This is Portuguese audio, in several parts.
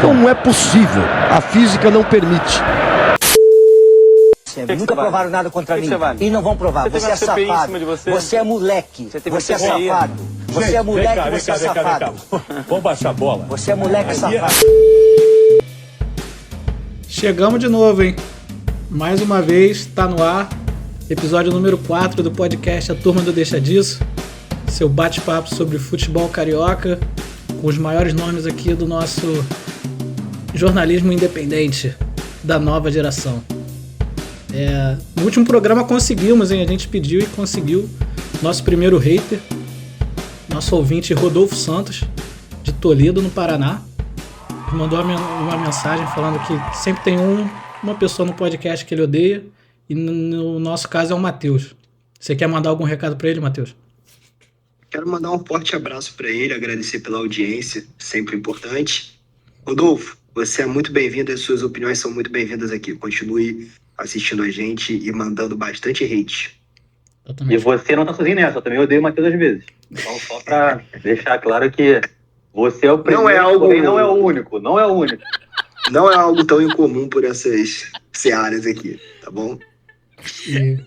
Não é possível. A física não permite. Nunca provaram nada contra mim. E não vão provar. Você é safado. Você é moleque. Você é safado. Você é moleque, você é safado. Vamos baixar a bola. Você é moleque safado. Chegamos de novo, hein? Mais uma vez, tá no ar. Episódio número 4 do podcast A Turma do Deixa Disso. Seu bate-papo sobre futebol carioca, com os maiores nomes aqui do nosso jornalismo independente da nova geração. No último programa conseguimos, hein? A gente pediu e conseguiu nosso primeiro hater, nosso ouvinte Rodolfo Santos, de Toledo, no Paraná. Mandou uma mensagem falando que sempre tem uma pessoa no podcast que ele odeia, e no nosso caso é o Matheus. Você quer mandar algum recado para ele, Matheus? Quero mandar um forte abraço para ele, agradecer pela audiência, sempre importante. Rodolfo, você é muito bem-vindo e suas opiniões são muito bem-vindas aqui. Continue assistindo a gente e mandando bastante hate. E você não tá sozinho nessa, eu também odeio o Matheus às vezes. Então, só pra deixar claro que você é o primeiro, não é o único. Não é algo tão incomum por essas searas aqui, tá bom? E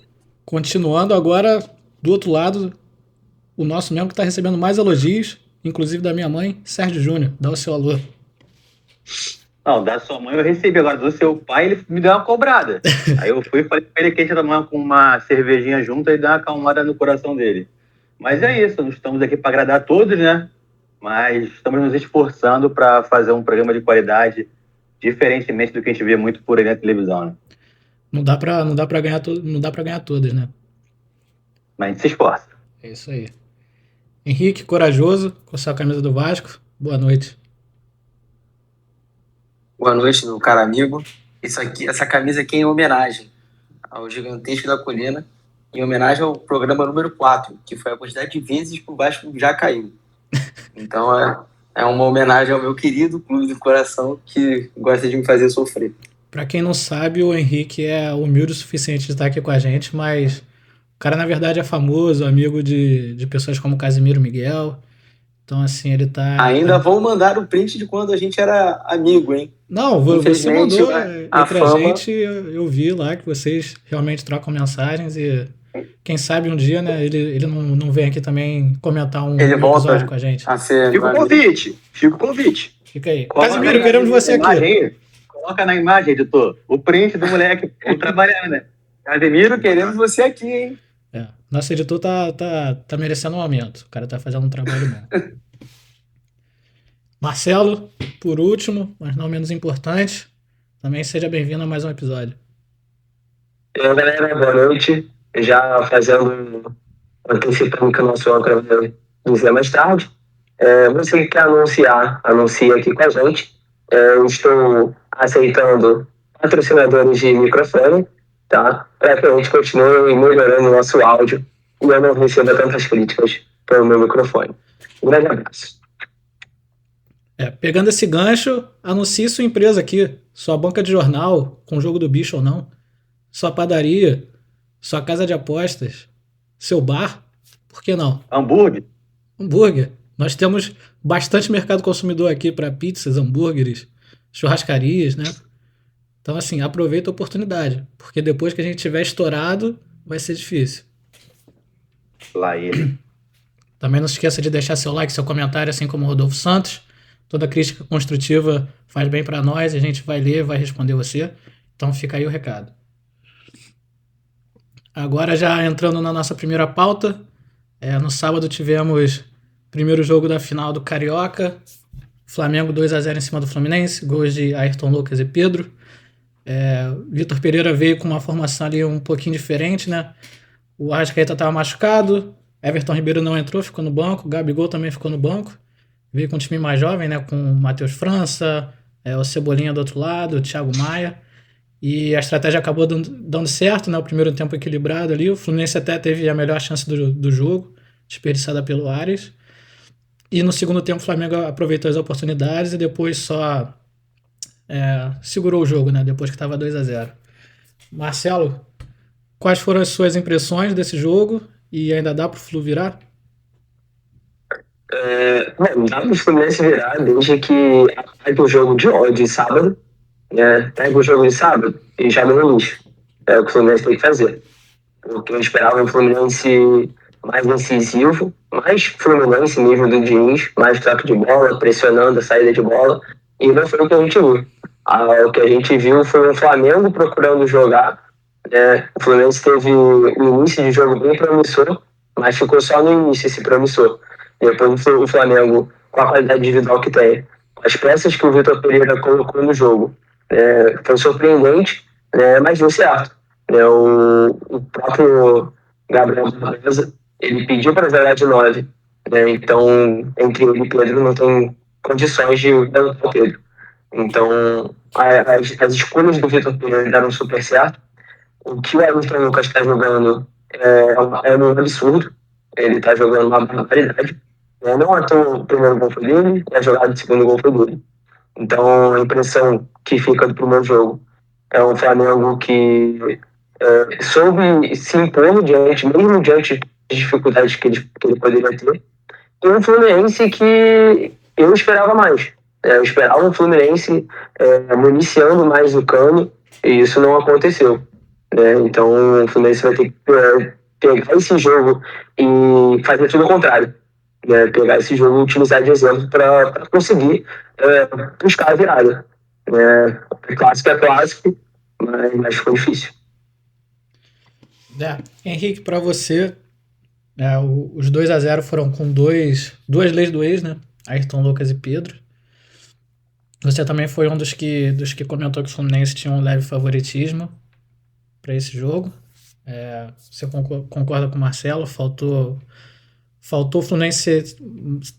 continuando agora, do outro lado, o nosso mesmo que tá recebendo mais elogios, inclusive da minha mãe, Sérgio Júnior. Dá o seu alô. Não, da sua mãe eu recebi, agora do seu pai ele me deu uma cobrada. Aí eu fui e falei pra ele que a gente ia tomar com uma cervejinha junto e dar uma acalmada no coração dele. Mas é isso, não estamos aqui para agradar a todos, né? Mas estamos nos esforçando para fazer um programa de qualidade, diferentemente do que a gente vê muito por aí na televisão, né? Não dá pra ganhar todas, né? Mas a gente se esforça. É isso aí. Henrique, corajoso, com a sua camisa do Vasco. Boa noite. Boa noite, meu caro amigo. Essa camisa aqui é em homenagem ao Gigantesco da Colina, em homenagem ao programa número 4, que foi a quantidade de vezes que o Vasco já caiu. Então é uma homenagem ao meu querido clube do coração que gosta de me fazer sofrer. Pra quem não sabe, o Henrique é humilde o suficiente de estar aqui com a gente, mas o cara na verdade é famoso, amigo de pessoas como Casimiro Miguel. Então, assim, ele tá... Ainda vão mandar o print de quando a gente era amigo, hein? Não, você mandou entre a fama... gente, eu vi lá que vocês realmente trocam mensagens e quem sabe um dia, né, ele não vem aqui também comentar um episódio com a gente. Fica o convite. Fica aí. Casimiro, queremos você aqui. Coloca na imagem, editor, o print do moleque trabalhando, né? Casimiro, queremos você aqui, hein? Nosso editor tá merecendo um aumento. O cara tá fazendo um trabalho bom. Marcelo, por último, mas não menos importante, também seja bem-vindo a mais um episódio. Galera, boa noite. Já antecipando que o nosso âncora vai dizer mais tarde. Você que quer anuncia aqui com a gente. Eu estou aceitando patrocinadores de microfone, tá? Para que a gente continue melhorando o nosso áudio e eu não receba tantas críticas pelo meu microfone. Um grande abraço. Pegando esse gancho, anuncie sua empresa aqui, sua banca de jornal, com o jogo do bicho ou não, sua padaria, sua casa de apostas, seu bar, por que não? Hambúrguer. Nós temos bastante mercado consumidor aqui para pizzas, hambúrgueres, churrascarias, né? Então, assim, aproveita a oportunidade, porque depois que a gente tiver estourado, vai ser difícil. Lá ele. Também não se esqueça de deixar seu like, seu comentário, assim como o Rodolfo Santos. Toda crítica construtiva faz bem para nós, a gente vai ler, vai responder você. Então fica aí o recado. Agora já entrando na nossa primeira pauta, no sábado tivemos primeiro jogo da final do Carioca, Flamengo 2-0 em cima do Fluminense, gols de Ayrton Lucas e Pedro. Vitor Pereira veio com uma formação ali um pouquinho diferente, né? O Arrascaeta estava machucado, Everton Ribeiro não entrou, ficou no banco, o Gabigol também ficou no banco. Veio com um time mais jovem, né? Com o Matheus França, o Cebolinha do outro lado, o Thiago Maia. E a estratégia acabou dando certo, né? O primeiro tempo equilibrado ali. O Fluminense até teve a melhor chance do jogo, desperdiçada pelo Ares. E no segundo tempo o Flamengo aproveitou as oportunidades e depois só segurou o jogo, né? Depois que estava 2-0. Marcelo, quais foram as suas impressões desse jogo? E ainda dá para o Flu virar? Dá para o Fluminense virar desde que pega o jogo de sábado, pega o jogo de sábado e joga no lixo. É o que o Fluminense tem que fazer. Porque eu esperava um Fluminense mais incisivo, mais Fluminense nível do Diniz, mais troca de bola, pressionando a saída de bola, e não foi o que a gente viu. O que a gente viu foi um Flamengo procurando jogar. O Fluminense teve um início de jogo bem promissor, mas ficou só no início esse promissor. Depois o Flamengo, com a qualidade individual que tem, as peças que o Vitor Pereira colocou no jogo, foi surpreendente, mas deu certo. O próprio Gabriel Barbosa, ele pediu para jogar de 9, então entre ele e Pedro não tem condições de dar o Pedro. Então as escolhas do Vitor Pereira deram super certo. O que o Ayrton Lucas está jogando é um absurdo. Ele está jogando uma barbaridade. Não é tão o primeiro gol foi dele, e a jogada do segundo gol foi dele. Então a impressão que fica do primeiro jogo é um Flamengo que soube se impor mesmo diante das dificuldades que ele poderia ter. E um Fluminense que eu esperava mais. Eu esperava um Fluminense municiando mais o Cano, e isso não aconteceu. Então o Fluminense vai ter que pegar esse jogo e fazer tudo o contrário. Pegar esse jogo e utilizar de exemplo para conseguir buscar a virada. Clássico é clássico, mas foi difícil. Henrique, para você, os 2-0 foram com duas leis do ex, né? Ayrton Lucas e Pedro. Você também foi um dos que comentou que o Fluminense tinha um leve favoritismo para esse jogo. Você concorda com o Marcelo? Faltou o Fluminense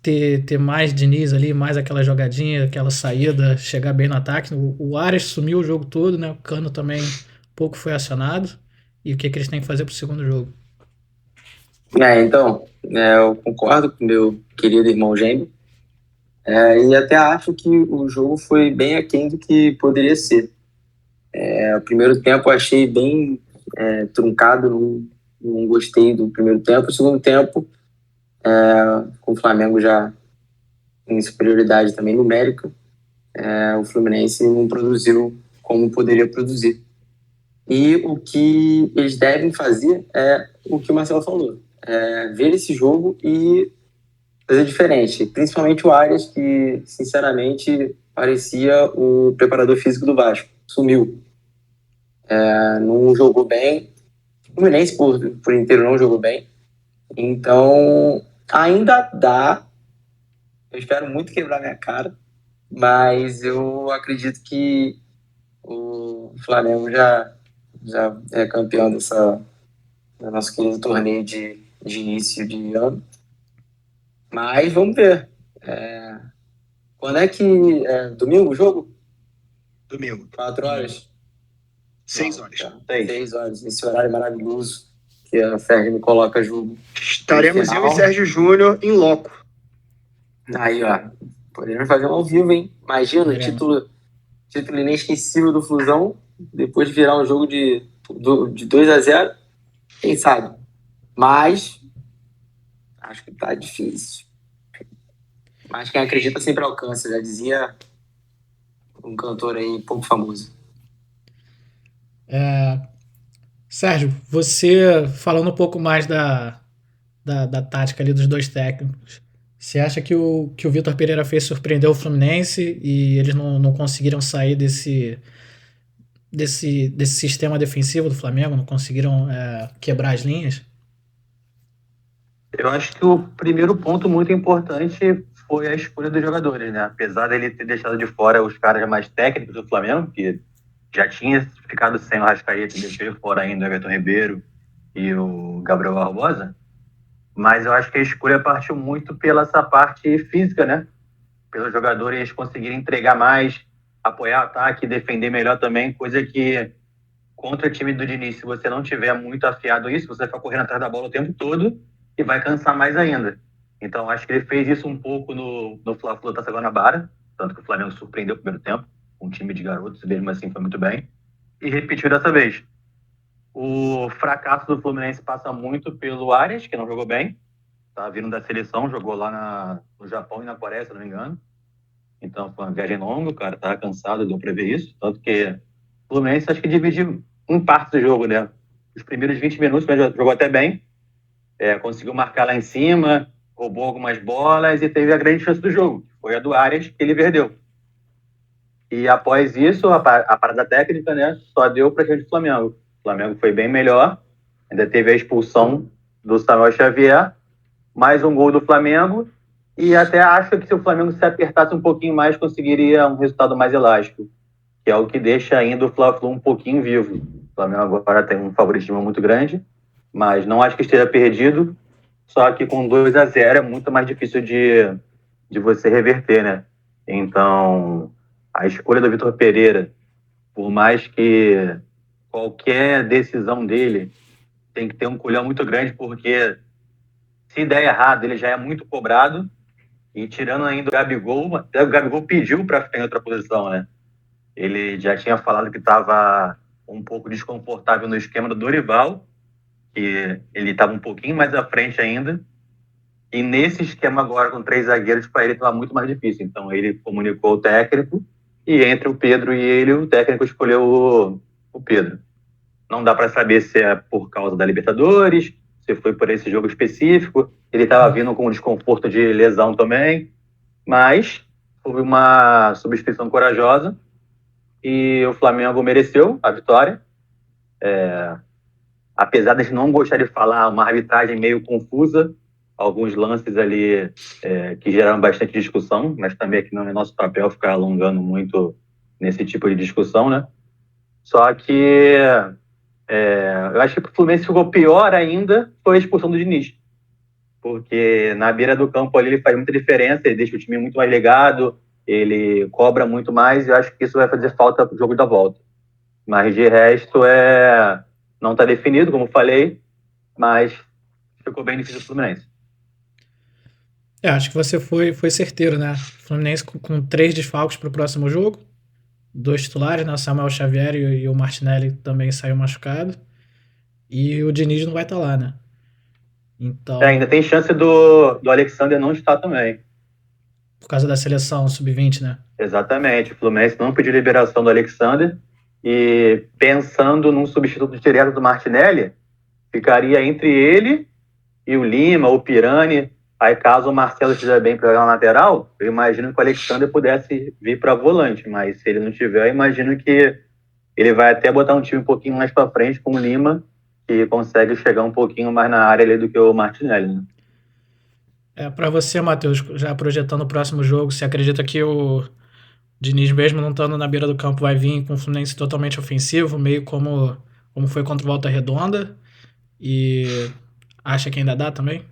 ter mais Diniz ali, mais aquela jogadinha, aquela saída, chegar bem no ataque. O Arias sumiu o jogo todo, né? O Cano também pouco foi acionado. E o que eles têm que fazer para o segundo jogo? Então, eu concordo com meu querido irmão gêmeo. E até acho que o jogo foi bem aquém do que poderia ser. O primeiro tempo eu achei bem truncado, não gostei do primeiro tempo. O segundo tempo, com o Flamengo já em superioridade também numérica, o Fluminense não produziu como poderia produzir. E o que eles devem fazer é o que o Marcelo falou, ver esse jogo e fazer diferente. Principalmente o Arias, que sinceramente parecia o preparador físico do Vasco, sumiu. Não jogou bem, o Fluminense por inteiro não jogou bem. Então ainda dá, eu espero muito quebrar minha cara, mas eu acredito que o Flamengo já é campeão do nosso querido torneio de início de ano. Mas vamos ver. Quando é que... domingo o jogo? Domingo. 4 horas? 6 horas. 6 horas. Esse horário maravilhoso que a Ferg me coloca jogo. Estaremos eu e Sérgio Júnior em loco. Aí, ó. Podemos fazer um ao vivo, hein? Imagina, título inesquecível do Flusão, depois de virar um jogo de 2-0. Quem sabe? Mas acho que tá difícil. Mas quem acredita sempre alcança, já dizia um cantor aí pouco famoso. Sérgio, você falando um pouco mais da tática ali dos dois técnicos, você acha que o Vitor Pereira fez surpreendeu o Fluminense e eles não conseguiram sair desse sistema defensivo do Flamengo, não conseguiram quebrar as linhas? Eu acho que o primeiro ponto muito importante foi a escolha dos jogadores, né? Apesar dele ter deixado de fora os caras mais técnicos do Flamengo, que já tinha ficado sem o Arrascaeta, deixou de fora ainda o Everton Ribeiro e o Gabriel Barbosa, mas eu acho que a escolha partiu muito pela essa parte física, né? Pelos jogadores conseguirem entregar mais, apoiar o ataque, defender melhor também, coisa que contra o time do Diniz, se você não tiver muito afiado isso, você vai ficar correndo atrás da bola o tempo todo e vai cansar mais ainda. Então acho que ele fez isso um pouco no Fla-Flu Taça Guanabara, tanto que o Flamengo surpreendeu o primeiro tempo, um time de garotos, mesmo assim foi muito bem, e repetiu dessa vez. O fracasso do Fluminense passa muito pelo Arias, que não jogou bem, Tá vindo da seleção, jogou lá no Japão e na Coreia, se não me engano. Então foi uma viagem longa, o cara tava cansado, deu pra ver isso. Tanto que o Fluminense acho que dividiu em parte do jogo, né? Os primeiros 20 minutos, mas jogou até bem. Conseguiu marcar lá em cima, roubou algumas bolas e teve a grande chance do jogo. Foi a do Arias, que ele perdeu. E após isso, a parada técnica, né, só deu pra gente do Flamengo. O Flamengo foi bem melhor, ainda teve a expulsão do Samuel Xavier, mais um gol do Flamengo, e até acho que se o Flamengo se apertasse um pouquinho mais, conseguiria um resultado mais elástico, que é o que deixa ainda o Fla-Flu um pouquinho vivo. O Flamengo agora tem um favoritismo muito grande, mas não acho que esteja perdido, só que com 2-0 é muito mais difícil de você reverter, né? Então, a escolha do Vitor Pereira, por mais que qualquer decisão dele tem que ter um culhão muito grande, porque se der errado, ele já é muito cobrado, e tirando ainda o Gabigol pediu para ficar em outra posição, né? Ele já tinha falado que estava um pouco desconfortável no esquema do Dorival, que ele estava um pouquinho mais à frente ainda, e nesse esquema agora com 3 zagueiros, para ele estava muito mais difícil. Então ele comunicou o técnico, e entre o Pedro e ele, o técnico escolheu o Pedro. Não dá para saber se é por causa da Libertadores, se foi por esse jogo específico. Ele estava vindo com um desconforto de lesão também, mas houve uma substituição corajosa e o Flamengo mereceu a vitória. Apesar de não gostar de falar, uma arbitragem meio confusa, alguns lances ali que geraram bastante discussão, mas também aqui não é nosso papel ficar alongando muito nesse tipo de discussão, né? Só que eu acho que o Fluminense ficou pior ainda foi a expulsão do Diniz, porque na beira do campo ali ele faz muita diferença, ele deixa o time muito mais ligado, ele cobra muito mais, e eu acho que isso vai fazer falta pro jogo da volta. Mas de resto não está definido, como falei, mas ficou bem difícil o Fluminense. Acho que você foi certeiro, né? Fluminense com 3 desfalques para o próximo jogo. 2 titulares, né? O Samuel Xavier e o Martinelli também saiu machucado. E o Diniz não vai estar lá, né? Então... ainda tem chance do Alexander não estar também. Por causa da seleção sub-20, né? Exatamente. O Fluminense não pediu liberação do Alexander. E pensando num substituto direto do Martinelli, ficaria entre ele e o Lima, o Pirani. Aí, caso o Marcelo estiver bem para jogar na lateral, eu imagino que o Alexander pudesse vir para volante, mas se ele não tiver, eu imagino que ele vai até botar um time um pouquinho mais para frente com o Lima, que consegue chegar um pouquinho mais na área ali do que o Martinelli, né? Para você, Matheus, já projetando o próximo jogo, você acredita que o Diniz, mesmo não estando na beira do campo, vai vir com o Fluminense totalmente ofensivo, meio como foi contra o Volta Redonda, e acha que ainda dá também?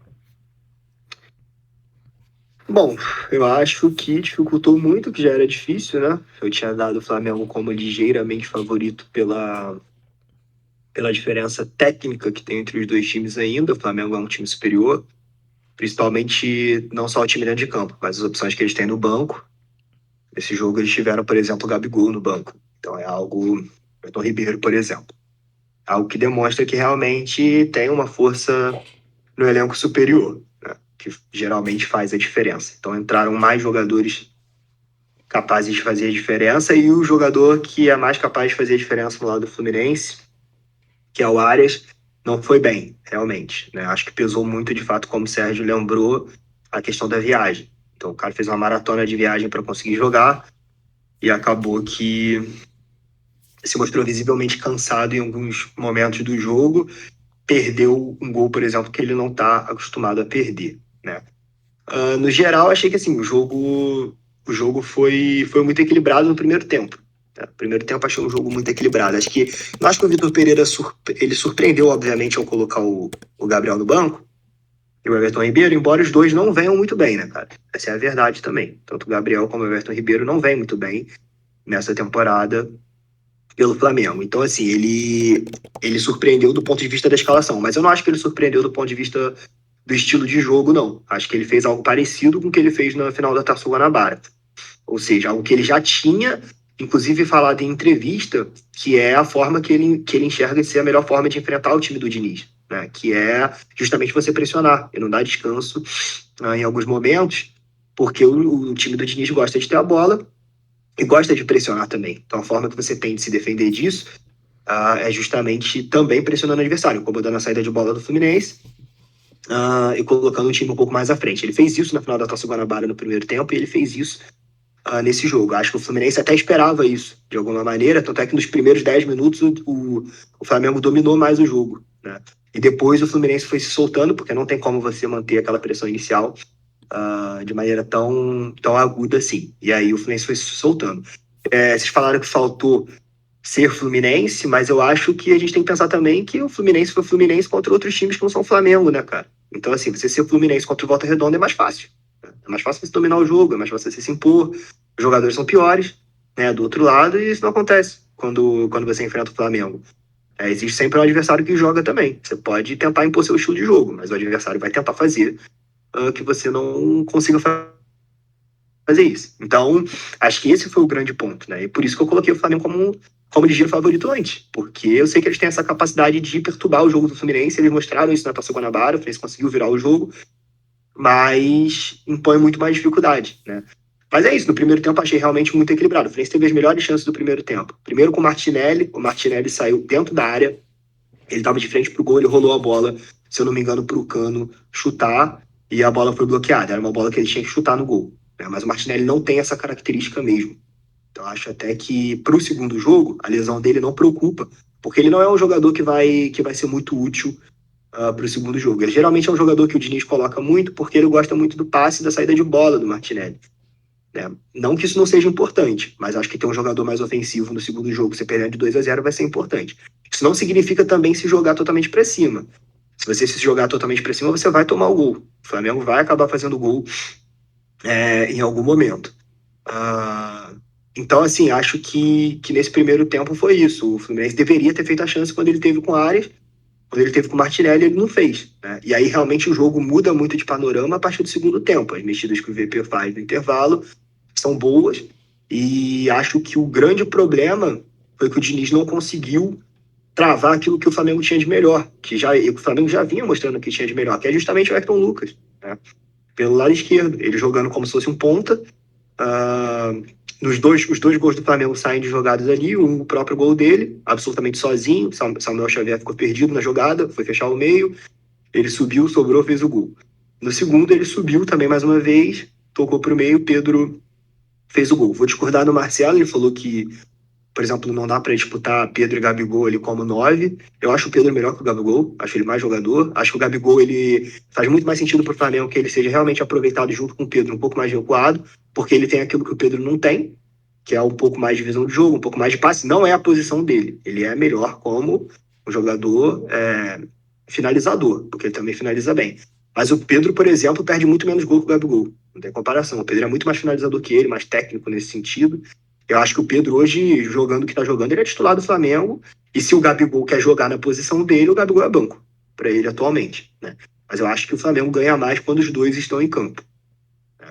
Bom, eu acho que dificultou muito, que já era difícil, né? Eu tinha dado o Flamengo como ligeiramente favorito pela diferença técnica que tem entre os dois times ainda. O Flamengo é um time superior, principalmente não só o time dentro de campo, mas as opções que eles têm no banco. Nesse jogo eles tiveram, por exemplo, o Gabigol no banco. Então é algo... Everton Ribeiro, por exemplo. Algo que demonstra que realmente tem uma força no elenco superior, né? Que geralmente faz a diferença. Então entraram mais jogadores capazes de fazer a diferença, e o jogador que é mais capaz de fazer a diferença no lado do Fluminense, que é o Arias, não foi bem, realmente, né? Acho que pesou muito, de fato, como o Sérgio lembrou, a questão da viagem. Então o cara fez uma maratona de viagem para conseguir jogar e acabou que se mostrou visivelmente cansado em alguns momentos do jogo, perdeu um gol, por exemplo, que ele não está acostumado a perder, né? No geral, achei que assim, o jogo foi muito equilibrado no primeiro tempo. No primeiro tempo achei um jogo muito equilibrado. Acho que o Vitor Pereira ele surpreendeu, obviamente, ao colocar o Gabriel no banco e o Everton Ribeiro, embora os dois não venham muito bem, né, cara? Essa é a verdade também. Tanto o Gabriel como o Everton Ribeiro não vêm muito bem nessa temporada pelo Flamengo. Então, assim, ele surpreendeu do ponto de vista da escalação, mas eu não acho que ele surpreendeu do ponto de vista do estilo de jogo, não. Acho que ele fez algo parecido com o que ele fez na final da Taça Guanabara. Ou seja, algo que ele já tinha, inclusive, falado em entrevista, que é a forma que ele enxerga ser a melhor forma de enfrentar o time do Diniz, né? Que é justamente você pressionar e não dar descanso em alguns momentos, porque o time do Diniz gosta de ter a bola e gosta de pressionar também. Então a forma que você tem de se defender disso é justamente também pressionando o adversário, incomodando a saída de bola do Fluminense e colocando o time um pouco mais à frente. Ele fez isso na final da Taça Guanabara no primeiro tempo e ele fez isso nesse jogo. Acho que o Fluminense até esperava isso, de alguma maneira, tanto é que nos primeiros 10 minutos o Flamengo dominou mais o jogo, né? E depois o Fluminense foi se soltando, porque não tem como você manter aquela pressão inicial de maneira tão aguda assim. E aí o Fluminense foi se soltando. Vocês falaram que faltou ser Fluminense, mas eu acho que a gente tem que pensar também que o Fluminense foi Fluminense contra outros times que não são Flamengo, né, cara? Então, assim, você ser Fluminense contra o Volta Redonda é mais fácil. É mais fácil você dominar o jogo, é mais fácil você se impor. Os jogadores são piores, né, do outro lado, e isso não acontece quando você enfrenta o Flamengo. Existe sempre um adversário que joga também. Você pode tentar impor seu estilo de jogo, mas o adversário vai tentar fazer que você não consiga fazer isso. Então, acho que esse foi o grande ponto, né? E por isso que eu coloquei o Flamengo como ligeiro favorito antes, porque eu sei que eles têm essa capacidade de perturbar o jogo do Fluminense, eles mostraram isso na Taça Guanabara, o Fluminense conseguiu virar o jogo, mas impõe muito mais dificuldade, né? Mas é isso, no primeiro tempo achei realmente muito equilibrado. O Fluminense teve as melhores chances do primeiro tempo. Primeiro com o Martinelli saiu dentro da área, ele estava de frente pro gol, ele rolou a bola, se eu não me engano, pro Cano chutar, e a bola foi bloqueada. Era uma bola que ele tinha que chutar no gol, né? Mas o Martinelli não tem essa característica mesmo. Então acho até que pro segundo jogo, a lesão dele não preocupa, porque ele não é um jogador que vai ser muito útil pro segundo jogo. Ele geralmente é um jogador que o Diniz coloca muito, porque ele gosta muito do passe e da saída de bola do Martinelli, né? Não que isso não seja importante, mas acho que ter um jogador mais ofensivo no segundo jogo, você perdendo de 2-0, vai ser importante. Isso não significa também se jogar totalmente para cima. Se você se jogar totalmente para cima, você vai tomar o gol. O Flamengo vai acabar fazendo gol em algum momento. Então, assim, acho que nesse primeiro tempo foi isso. O Fluminense deveria ter feito a chance quando ele teve com o Arias, quando ele teve com o Martinelli, ele não fez, né? E aí realmente o jogo muda muito de panorama a partir do segundo tempo. As mexidas que o VP faz no intervalo são boas, e acho que o grande problema foi que o Diniz não conseguiu travar aquilo que o Flamengo tinha de melhor, o Flamengo já vinha mostrando que tinha de melhor, que é justamente o Ayrton Lucas, né? Pelo lado esquerdo, ele jogando como se fosse um ponta. Os dois gols do Flamengo saem de jogadas ali, o próprio gol dele, absolutamente sozinho. Samuel Xavier ficou perdido na jogada, foi fechar o meio, ele subiu, sobrou, fez o gol. No segundo ele subiu também mais uma vez, tocou pro meio, Pedro fez o gol. Vou discordar do Marcelo, ele falou que, por exemplo, não dá para disputar Pedro e Gabigol ali como 9. Eu acho o Pedro melhor que o Gabigol, acho ele mais jogador. Acho que o Gabigol ele faz muito mais sentido pro Flamengo que ele seja realmente aproveitado junto com o Pedro, um pouco mais recuado, porque ele tem aquilo que o Pedro não tem, que é um pouco mais de visão de jogo, um pouco mais de passe. Não é a posição dele. Ele é melhor como um jogador finalizador, porque ele também finaliza bem. Mas o Pedro, por exemplo, perde muito menos gol que o Gabigol. Não tem comparação. O Pedro é muito mais finalizador que ele, mais técnico nesse sentido. Eu acho que o Pedro hoje, jogando o que tá jogando, ele é titular do Flamengo. E se o Gabigol quer jogar na posição dele, o Gabigol é banco para ele atualmente, né? Mas eu acho que o Flamengo ganha mais quando os dois estão em campo, né?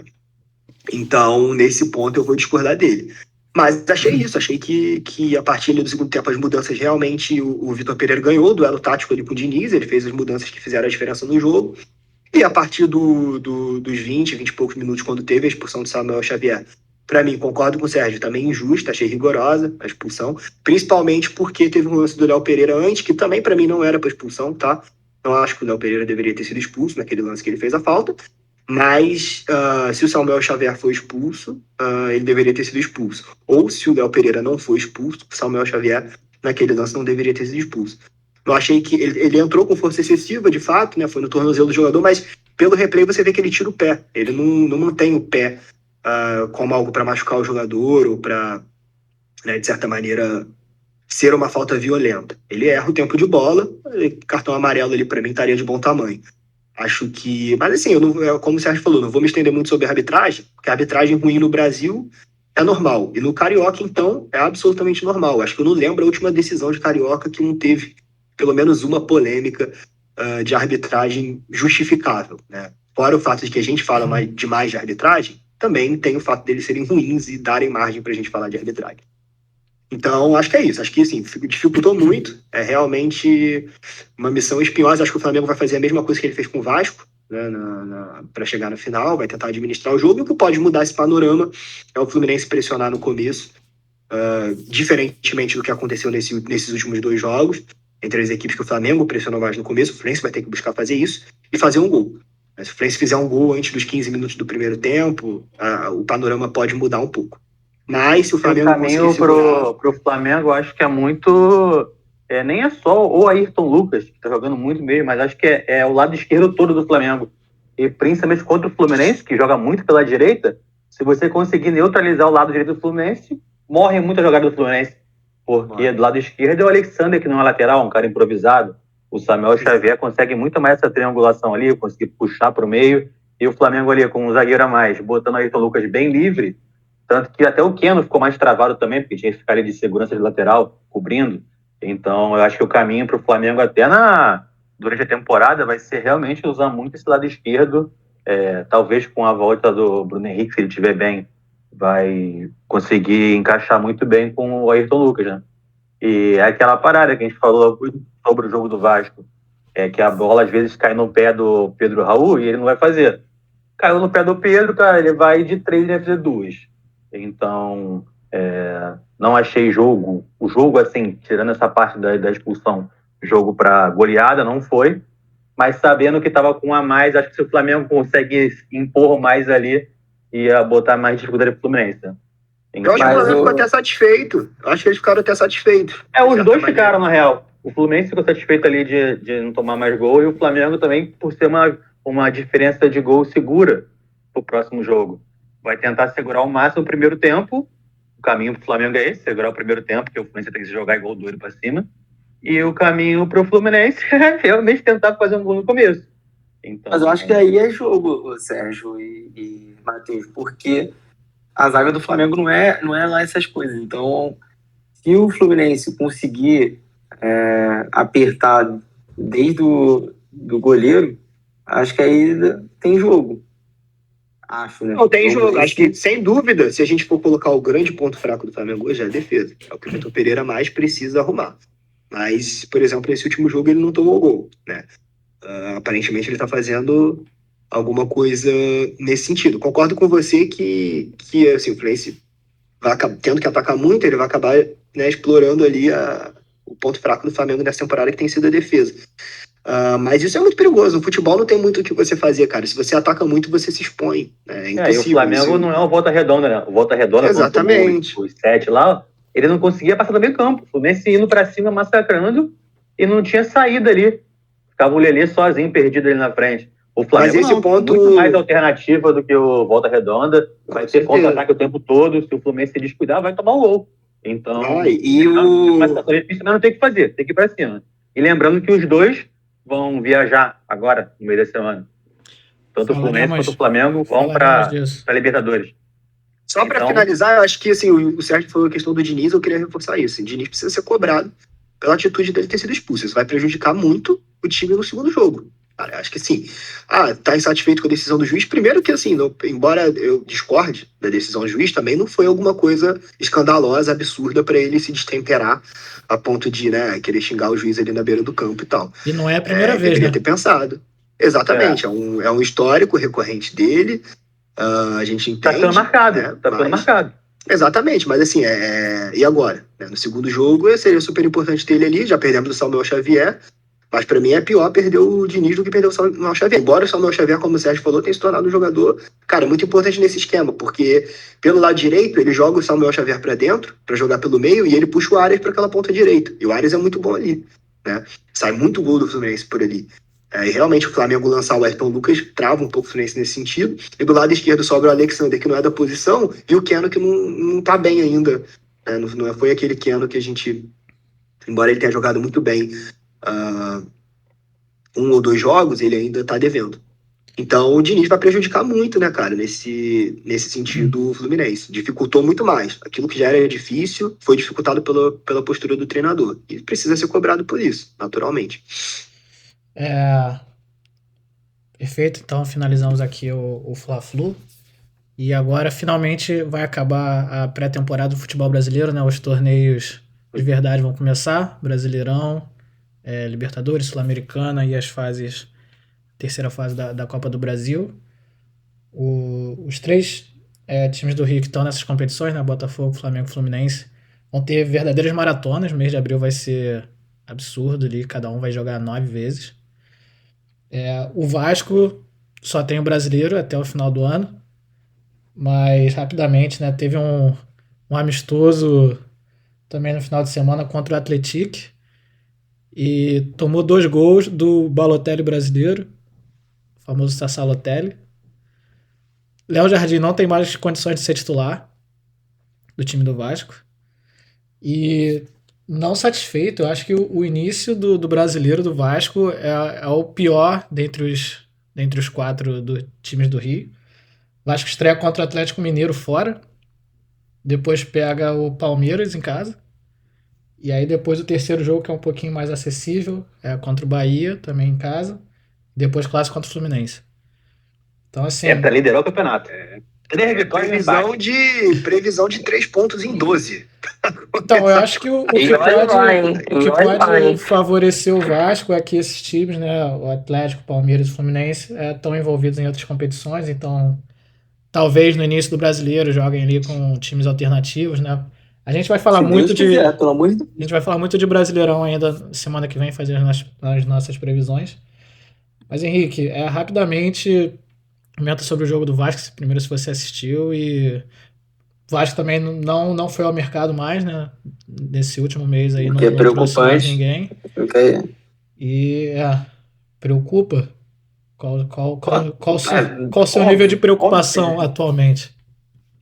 Então, nesse ponto, eu vou discordar dele. Mas achei isso, achei que a partir ali do segundo tempo as mudanças realmente, o Vitor Pereira ganhou o duelo tático ali com o Diniz, ele fez as mudanças que fizeram a diferença no jogo. E a partir dos 20 e poucos minutos, quando teve a expulsão do Samuel Xavier, para mim, concordo com o Sérgio, também injusta, achei rigorosa a expulsão, principalmente porque teve um lance do Léo Pereira antes, que também para mim não era para expulsão, tá? Não acho que o Léo Pereira deveria ter sido expulso naquele lance que ele fez a falta, mas se o Samuel Xavier foi expulso, ele deveria ter sido expulso. Ou se o Léo Pereira não foi expulso, o Samuel Xavier naquele lance não deveria ter sido expulso. Eu achei que ele entrou com força excessiva, de fato, né? Foi no tornozelo do jogador, mas pelo replay você vê que ele tira o pé. Ele não mantém o pé como algo para machucar o jogador ou para, né, de certa maneira, ser uma falta violenta. Ele erra o tempo de bola, cartão amarelo ali para mim estaria de bom tamanho. Acho que... Mas assim, como o Sérgio falou, não vou me estender muito sobre a arbitragem, porque a arbitragem ruim no Brasil é normal. E no Carioca, então, é absolutamente normal. Acho que eu não lembro a última decisão de Carioca que não teve pelo menos uma polêmica de arbitragem justificável, né? Fora o fato de que a gente fala demais de arbitragem, também tem o fato deles serem ruins e darem margem pra gente falar de arbitragem. Então, acho que é isso. Acho que, assim, dificultou muito. É realmente uma missão espinhosa. Acho que o Flamengo vai fazer a mesma coisa que ele fez com o Vasco, né, para chegar na final, vai tentar administrar o jogo. E o que pode mudar esse panorama é o Fluminense pressionar no começo, diferentemente do que aconteceu nesses últimos 2 jogos, entre as equipes que o Flamengo pressionou mais no começo. O Fluminense vai ter que buscar fazer isso e fazer um gol. Se o Fluminense fizer um gol antes dos 15 minutos do primeiro tempo, o panorama pode mudar um pouco. Mas se o Flamengo caminho pro Flamengo, acho que é muito... nem é só o Ayrton Lucas, que tá jogando muito mesmo, mas acho que é o lado esquerdo todo do Flamengo. E principalmente contra o Fluminense, que joga muito pela direita, se você conseguir neutralizar o lado direito do Fluminense, morre muita jogada do Fluminense. Porque do lado esquerdo é o Alexander, que não é lateral, um cara improvisado. O Samuel Xavier consegue muito mais essa triangulação ali, conseguir puxar pro meio. E o Flamengo ali, com um zagueiro a mais, botando o Ayrton Lucas bem livre. Tanto que até o Keno ficou mais travado também, porque tinha que ficar ali de segurança de lateral, cobrindo. Então, eu acho que o caminho para o Flamengo até durante a temporada vai ser realmente usar muito esse lado esquerdo. Talvez com a volta do Bruno Henrique, se ele estiver bem, vai conseguir encaixar muito bem com o Ayrton Lucas, né? E é aquela parada que a gente falou sobre o jogo do Vasco, que a bola às vezes cai no pé do Pedro Raul e ele não vai fazer. Caiu no pé do Pedro, cara, ele vai de 3 e vai fazer 2. Então, não achei o jogo, assim, tirando essa parte da expulsão, jogo para goleada, não foi, mas sabendo que estava com um a mais, acho que se o Flamengo consegue impor mais ali, ia botar mais dificuldade pro Fluminense. Eu acho que o Flamengo ficou até satifeito. Acho que eles ficaram até satisfeitos. Os dois ficaram, na real. O Fluminense ficou satisfeito ali de não tomar mais gol, e o Flamengo também, por ser uma diferença de gol segura pro próximo jogo. Vai tentar segurar ao máximo o primeiro tempo. O caminho pro Flamengo é esse, segurar o primeiro tempo, porque o Fluminense tem que se jogar igual doido pra cima. E o caminho pro Fluminense é realmente tentar fazer um gol no começo. Então, mas eu acho que aí é jogo, Sérgio e Matheus, porque a zaga do Flamengo não é lá essas coisas. Então, se o Fluminense conseguir apertar desde do goleiro, acho que aí tem jogo. Acho, né? Não, tem jogo. Acho que, sem dúvida, se a gente for colocar o grande ponto fraco do Flamengo hoje, é a defesa. É o que o Vitor Pereira mais precisa arrumar. Mas, por exemplo, nesse último jogo ele não tomou gol, né? Aparentemente ele tá fazendo alguma coisa nesse sentido. Concordo com você que assim, o Fluminense vai tendo que atacar muito, ele vai acabar, né, explorando ali o ponto fraco do Flamengo nessa temporada, que tem sido a defesa. Mas isso é muito perigoso. No futebol não tem muito o que você fazer, cara. Se você ataca muito, você se expõe. É impossível. E o Flamengo não é o Volta Redonda, né? O Volta Redonda, exatamente, os 7 lá, ele não conseguia passar do meio campo. O Fluminense indo pra cima, massacrando, e não tinha saída ali. Ficava o Lelê sozinho, perdido ali na frente. O Flamengo mas esse ponto... muito mais alternativa do que o Volta Redonda. Vai ter contra-ataque o tempo todo. Se o Fluminense se descuidar, vai tomar o gol. Então, mas não tem o que fazer, tem que ir pra cima. E lembrando que os dois vão viajar agora, no meio da semana. Tanto o Fluminense quanto o Flamengo vão para Libertadores. Só para finalizar, eu acho que assim, o Sérgio falou a questão do Diniz, eu queria reforçar isso. O Diniz precisa ser cobrado pela atitude dele ter sido expulso. Isso vai prejudicar muito o time no segundo jogo. Cara, acho que assim, tá insatisfeito com a decisão do juiz. Primeiro que assim, embora eu discorde da decisão do juiz, também não foi alguma coisa escandalosa, absurda para ele se destemperar a ponto de, né, querer xingar o juiz ali na beira do campo e tal. E não é a primeira vez, deveria né? ter pensado. Exatamente, é um histórico recorrente dele. A gente entende. Tá sendo marcado, né, sendo marcado. Exatamente, mas assim, e agora? No segundo jogo, seria super importante ter ele ali, já perdemos o Samuel Xavier, mas pra mim é pior perder o Diniz do que perder o Samuel Xavier. Embora o Samuel Xavier, como o Sérgio falou, tenha se tornado um jogador, cara, muito importante nesse esquema, porque pelo lado direito, ele joga o Samuel Xavier pra dentro, pra jogar pelo meio, e ele puxa o Arias pra aquela ponta direita. E o Arias é muito bom ali, né? Sai muito gol do Fluminense por ali. E realmente o Flamengo lançar o Ayrton Lucas trava um pouco o Fluminense nesse sentido. E do lado esquerdo sobra o Alexander, que não é da posição, e o Keno, que não tá bem ainda. Não foi aquele Keno que a gente, embora ele tenha jogado muito bem 1 ou 2 jogos, ele ainda tá devendo. Então o Diniz vai prejudicar muito, né, cara, nesse sentido o Fluminense. Dificultou muito mais. Aquilo que já era difícil foi dificultado pela postura do treinador. E precisa ser cobrado por isso, naturalmente. Perfeito, então finalizamos aqui o Fla-Flu. E agora, finalmente, vai acabar a pré-temporada do futebol brasileiro, né? Os torneios de verdade vão começar. Brasileirão, Libertadores, Sul-Americana e terceira fase da Copa do Brasil. Os 3 times do Rio que estão nessas competições, né? Botafogo, Flamengo e Fluminense, vão ter verdadeiras maratonas. O mês de abril vai ser absurdo ali, cada um vai jogar 9 vezes. O Vasco só tem o brasileiro até o final do ano, mas rapidamente, né, teve um amistoso também no final de semana contra o Atlético e tomou 2 gols do Balotelli brasileiro, o famoso Sassalotelli. Léo Jardim não tem mais condições de ser titular do time do Vasco. E não satisfeito, eu acho que o início do brasileiro do Vasco é o pior dentre os 4 times do Rio. O Vasco estreia contra o Atlético Mineiro fora, depois pega o Palmeiras em casa, e aí depois o terceiro jogo, que é um pouquinho mais acessível, é contra o Bahia, também em casa, depois clássico contra o Fluminense. Então, assim... pra liderar o campeonato. 3 vitórias previsão de 3 pontos em 12. Então, eu acho que o que pode favorecer o Vasco é que esses times, né, o Atlético, Palmeiras e o Fluminense, estão envolvidos em outras competições, então talvez no início do brasileiro joguem ali com times alternativos, né? A gente vai falar pelo amor de Deus. A gente vai falar muito de Brasileirão ainda semana que vem, fazer as nossas previsões. Mas, Henrique, rapidamente comenta sobre o jogo do Vasco, primeiro se você assistiu, e o Vasco também não foi ao mercado mais, né? Nesse último mês aí, não trouxe mais ninguém. E preocupa? Qual o seu nível de preocupação atualmente?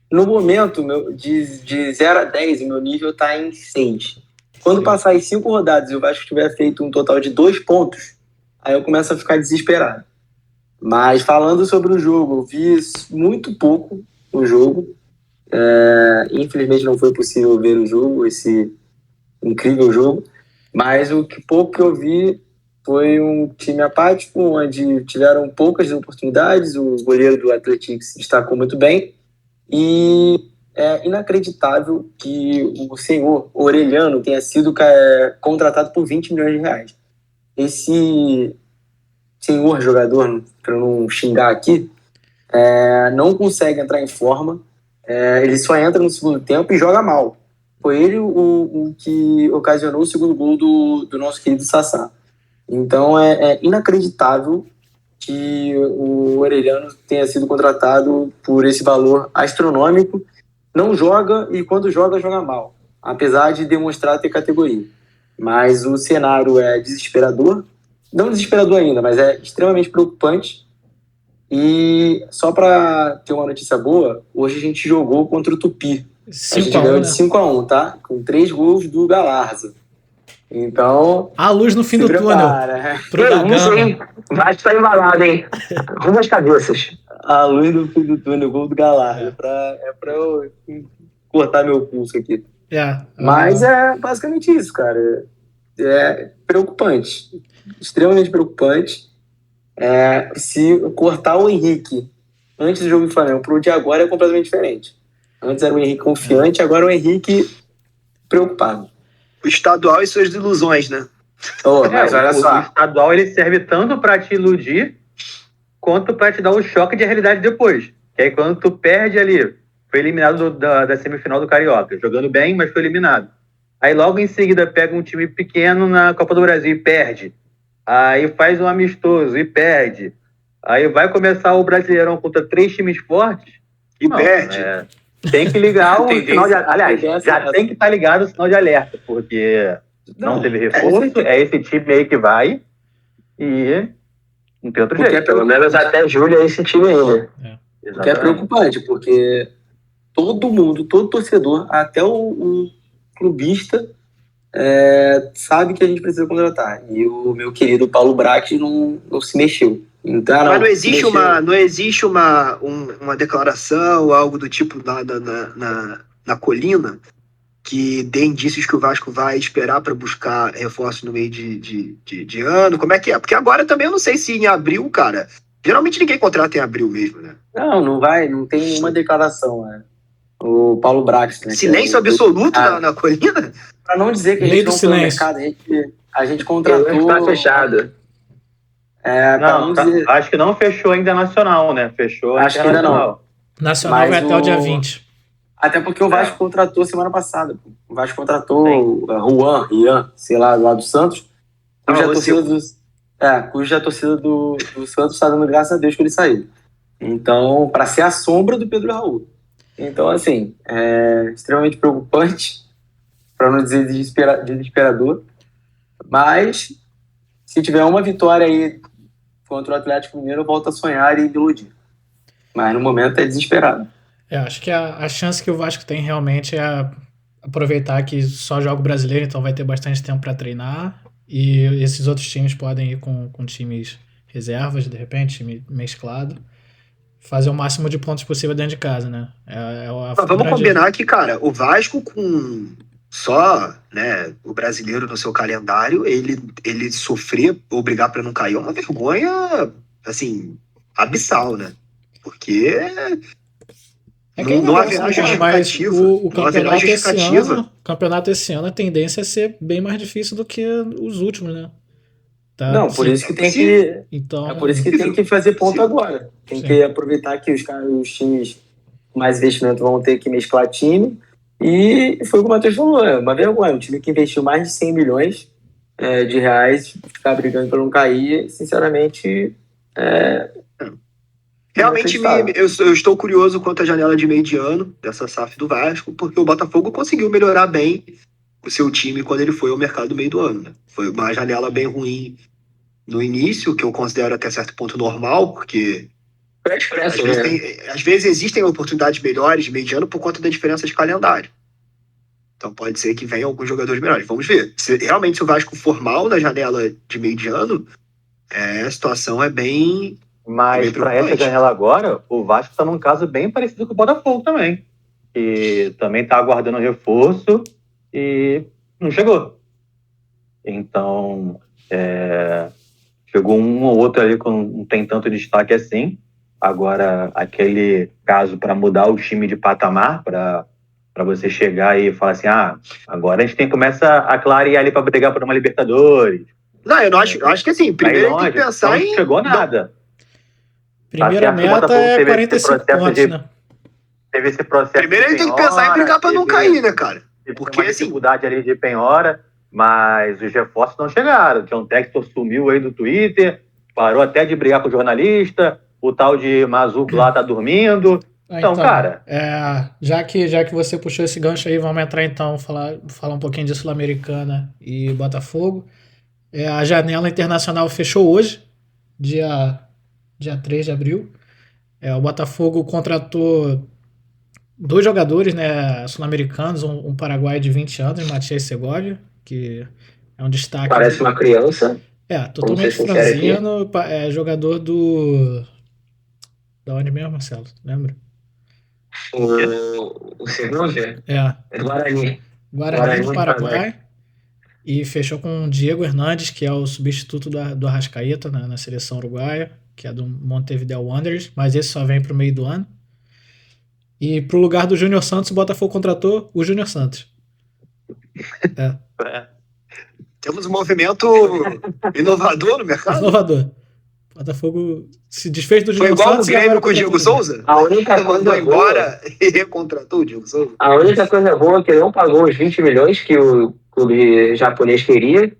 No momento, de 0 a 10, o meu nível tá em 6. Quando passar as 5 rodadas e o Vasco tiver feito um total de 2 pontos, aí eu começo a ficar desesperado. Mas falando sobre o jogo, eu vi muito pouco o jogo. Infelizmente não foi possível ver o jogo, esse incrível jogo. Mas o pouco que eu vi foi um time apático, onde tiveram poucas oportunidades. O goleiro do Atlético se destacou muito bem. E é inacreditável que o senhor Orelhano tenha sido contratado por 20 milhões de reais. Esse senhor jogador, para não xingar aqui, não consegue entrar em forma, ele só entra no segundo tempo e joga mal. Foi ele o que ocasionou o segundo gol do nosso querido Sassá. Então é inacreditável que o Orelhano tenha sido contratado por esse valor astronômico. Não joga, e quando joga mal, apesar de demonstrar ter categoria. Mas o cenário é desesperador. Não desesperador ainda, mas é extremamente preocupante. E só para ter uma notícia boa, hoje a gente jogou contra o Tupi. A gente ganhou de 5-1, tá? Com 3 gols do Galarza. Então... A luz no fim do túnel. Vai estar embalado, hein? Rumo às cabeças. A luz no fim do túnel, gol do Galarza. É pra eu cortar meu pulso aqui. Mas é basicamente isso, cara. É preocupante. Extremamente preocupante. Se cortar o Henrique antes do jogo do Flamengo pro de agora é completamente diferente. Antes era o Henrique confiante, agora é o Henrique preocupado. O estadual e suas ilusões, né? Mas olha só. O estadual ele serve tanto pra te iludir quanto pra te dar um choque de realidade depois. Que aí quando tu perde ali, foi eliminado da semifinal do Carioca, jogando bem, mas foi eliminado. Aí logo em seguida pega um time pequeno na Copa do Brasil e perde. Aí faz um amistoso e perde. Aí vai começar o Brasileirão contra 3 times fortes e perde. Tem que ligar o sinal de alerta. Aliás, já tem que estar ligado o sinal de alerta, porque não teve reforço, é esse time aí que vai e não tem outro jeito. Pelo menos até julho é esse time aí, né? O que é preocupante, porque todo mundo, todo torcedor, até o clubista, sabe que a gente precisa contratar. E o meu querido Paulo Brax não se mexeu. Então, mas não existe uma declaração, algo do tipo na colina que dê indícios que o Vasco vai esperar para buscar reforço no meio de ano? Como é que é? Porque agora também eu não sei se em abril, cara, Geralmente ninguém contrata em abril mesmo, né? Não tem nenhuma declaração, né? O Paulo Brax, né? Silêncio absoluto na colina? Pra não dizer que a gente não foi no mercado, a gente contratou... Tá fechado. Acho que não fechou ainda nacional, né? Fechou acho que ainda não. Nacional vai até o dia 20. Até porque o Vasco contratou semana passada. O Vasco contratou Ian, sei lá do Santos. Cuja torcida do Santos está dando graças a Deus que ele saiu. Então, para ser a sombra do Pedro Raul. Então, assim, é extremamente preocupante, para não dizer desesperador. Mas, se tiver uma vitória aí contra o Atlético Mineiro, eu volto a sonhar e iludir. Mas, no momento, é desesperado. Acho que a chance que o Vasco tem realmente é aproveitar que só joga o brasileiro, então vai ter bastante tempo para treinar. E esses outros times podem ir com times reservas, de repente, time mesclado. Fazer o máximo de pontos possível dentro de casa, né? Vamos combinar que, cara, o Vasco com só, né, o brasileiro no seu calendário, ele sofrer ou brigar para não cair é uma vergonha, assim, abissal, né? Porque não haverá justificativa. O campeonato esse ano, a tendência é ser bem mais difícil do que os últimos, né? Tá, por isso que tem que... Então, é por isso que tem que fazer ponto agora. Tem que aproveitar que os times com mais investimento vão ter que mesclar time. E foi o que o Matheus falou, é uma vergonha. Um time que investiu mais de 100 milhões de reais, ficar brigando para não cair, sinceramente... Realmente, eu estou curioso quanto à janela de meio de ano dessa SAF do Vasco, porque o Botafogo conseguiu melhorar bem o seu time quando ele foi ao mercado no meio do ano, né? Foi uma janela bem ruim no início, que eu considero até certo ponto normal, porque às vezes existem oportunidades melhores de meio de ano por conta da diferença de calendário. Então pode ser que venham alguns jogadores melhores. Vamos ver. Se o Vasco for mal na janela de meio de ano, a situação é bem... Mas para essa janela agora, o Vasco está num caso bem parecido com o Botafogo também. Que também está aguardando reforço e não chegou. Então, chegou um ou outro ali que não tem tanto destaque assim. Agora, aquele caso para mudar o time de patamar, para você chegar e falar assim, agora a gente começa a clarear ali para brigar por uma Libertadores. Não, eu não acho que assim, primeiro tem que pensar não chegou nada. Primeira meta é 45 pontos, né? Teve esse processo. Primeiro ele tem que pensar em brigar para não cair, né, cara? Porque uma dificuldade ali de penhora, mas os reforços não chegaram. O John Textor sumiu aí do Twitter, parou até de brigar com o jornalista, o tal de Mazuco lá tá dormindo. Então, cara... Já que você puxou esse gancho aí, vamos entrar então, falar um pouquinho de Sul-Americana e Botafogo. A janela internacional fechou hoje, dia 3 de abril. O Botafogo contratou 2 jogadores, né, sul-americanos, um paraguaio de 20 anos, Matias Segovia, que é um destaque. Parece uma criança. Totalmente franzino, jogador do... Da onde mesmo, Marcelo? Lembra? O Segovia? Guarani do Paraguai. E fechou com o Diego Hernandes, que é o substituto do Arrascaeta na seleção uruguaia, que é do Montevideo Wanderers, mas esse só vem pro meio do ano. E pro lugar do Júnior Santos, o Botafogo contratou o Júnior Santos. Temos um movimento inovador no mercado. Inovador. O Botafogo se desfez do Júnior Santos. Foi igual o Grêmio com o Diego Souza? A única coisa mandou embora e recontratou o Diego Souza. A única coisa boa é que ele não pagou os 20 milhões que o clube japonês queria.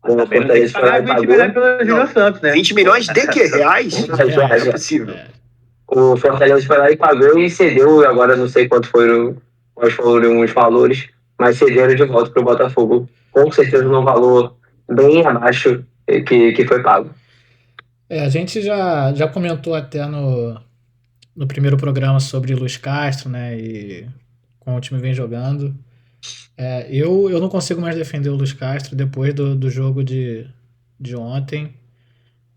Como o Fortaleza foi lá e pagou. 20 milhões pelo Júnior Santos, né? 20 milhões de que reais? É possível. O Fortaleza foi lá e pagou e cedeu, agora não sei quais foram os valores, mas cederam de volta para o Botafogo. Com certeza num valor bem abaixo que foi pago. A gente já comentou até no primeiro programa sobre Luiz Castro, né, e como o time vem jogando. Eu não consigo mais defender o Luiz Castro depois do jogo de ontem.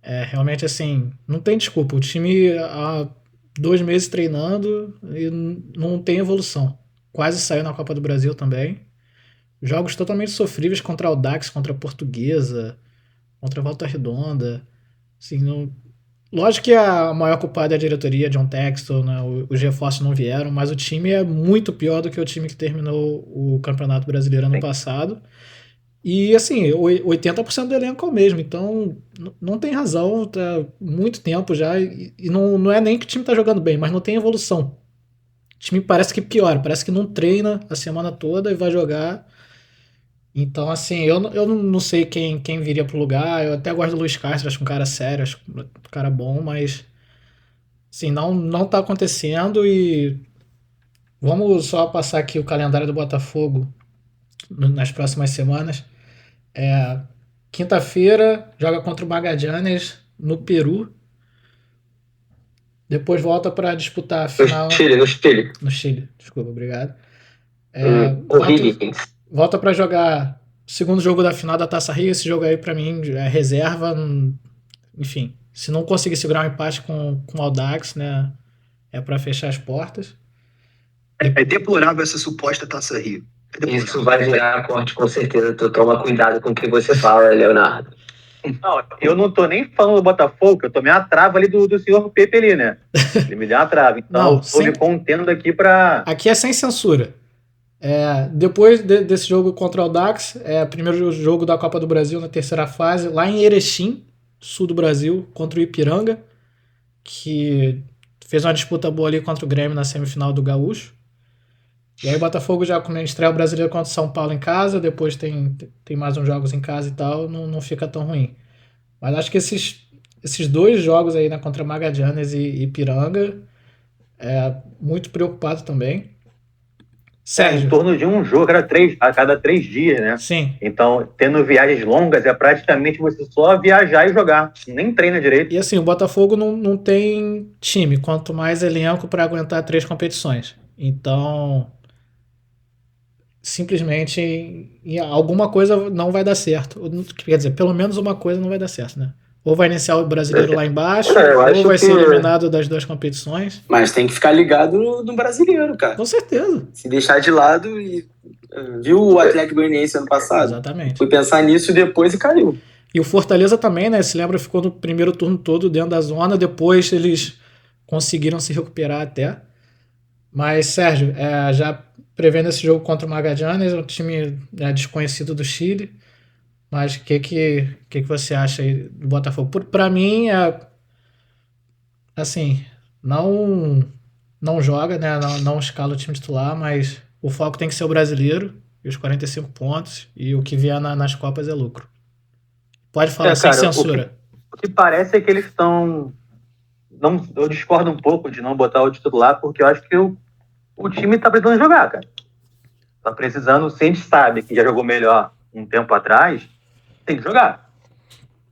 Realmente, assim, não tem desculpa. O time há 2 meses treinando e não tem evolução. Quase saiu na Copa do Brasil também. Jogos totalmente sofríveis contra o Audax, contra a Portuguesa, contra a Volta Redonda. Assim, Lógico que a maior culpada é a diretoria, John Textor, né? Os reforços não vieram, mas o time é muito pior do que o time que terminou o Campeonato Brasileiro ano passado. E, assim, 80% do elenco é o mesmo, então não tem razão, tá muito tempo já, e não é nem que o time tá jogando bem, mas não tem evolução. O time parece que piora, parece que não treina a semana toda e vai jogar. Então, assim, eu não sei quem viria pro lugar. Eu até gosto do Luiz Castro, acho um cara sério, acho um cara bom, mas assim, não tá acontecendo. E vamos só passar aqui o calendário do Botafogo nas próximas semanas. Quinta-feira joga contra o Magallanes no Peru. Depois volta para disputar a final. No Chile. No Chile, desculpa, obrigado. O'Higgins. Volta para jogar o segundo jogo da final da Taça Rio. Esse jogo aí para mim é reserva. Enfim, se não conseguir segurar um empate com o Audax, né, é para fechar as portas. É deplorável essa suposta Taça Rio. Isso vai virar corte com certeza. Tu toma cuidado com o que você fala, Leonardo. Não, eu não tô nem falando do Botafogo, eu tomei a trava ali do senhor Pepe ali, né? Ele me deu uma trava. Então, eu tô me contendo aqui pra... Aqui é sem censura. Depois desse jogo contra o Audax, primeiro jogo da Copa do Brasil na terceira fase, lá em Erechim, sul do Brasil, contra o Ipiranga, que fez uma disputa boa ali contra o Grêmio na semifinal do Gaúcho. E aí o Botafogo já estreia o Brasileiro contra o São Paulo em casa, depois tem mais uns jogos em casa e tal, não fica tão ruim. Mas acho que esses dois jogos aí, né, contra Magallanes e Ipiranga, muito preocupado também. Sérgio. Em torno de um jogo a cada 3 dias, né? Sim. Então, tendo viagens longas, é praticamente você só viajar e jogar. Nem treina direito. E assim, o Botafogo não tem time, quanto mais elenco para aguentar 3 competições. Então, simplesmente alguma coisa não vai dar certo. Quer dizer, pelo menos uma coisa não vai dar certo, né? Ou vai iniciar o Brasileiro lá embaixo, ou vai ser eliminado das 2 competições. Mas tem que ficar ligado no Brasileiro, cara. Com certeza. Se deixar de lado e... Viu o Atlético Goianiense ano passado? Exatamente. Fui pensar nisso depois e caiu. E o Fortaleza também, né? Se lembra, ficou no primeiro turno todo dentro da zona, depois eles conseguiram se recuperar até. Mas, Sérgio, já prevendo esse jogo contra o Magallanes, um time desconhecido do Chile, mas o que você acha aí do Botafogo? Para mim, assim, não joga, né? Não escala o time titular, mas o foco tem que ser o brasileiro e os 45 pontos, e o que vier nas Copas é lucro. Pode falar sem censura. O que parece é que eles estão... eu discordo um pouco de não botar o titular, porque eu acho que o time tá precisando jogar, cara. Tá precisando, se a gente sabe que já jogou melhor um tempo atrás, tem que jogar.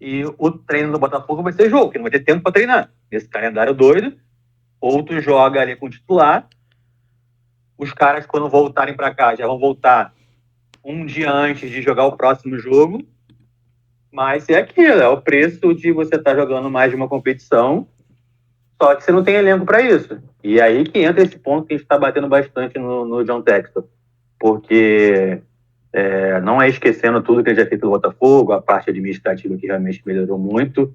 E o treino do Botafogo vai ser jogo, que não vai ter tempo para treinar. Nesse calendário doido, outro joga ali com o titular. Os caras, quando voltarem para cá, já vão voltar um dia antes de jogar o próximo jogo. Mas é aquilo, é o preço de você estar jogando mais de uma competição, só que você não tem elenco para isso. E aí que entra esse ponto que a gente está batendo bastante no John Textor. Porque não é esquecendo tudo que ele já fez pelo Botafogo, a parte administrativa que realmente melhorou muito.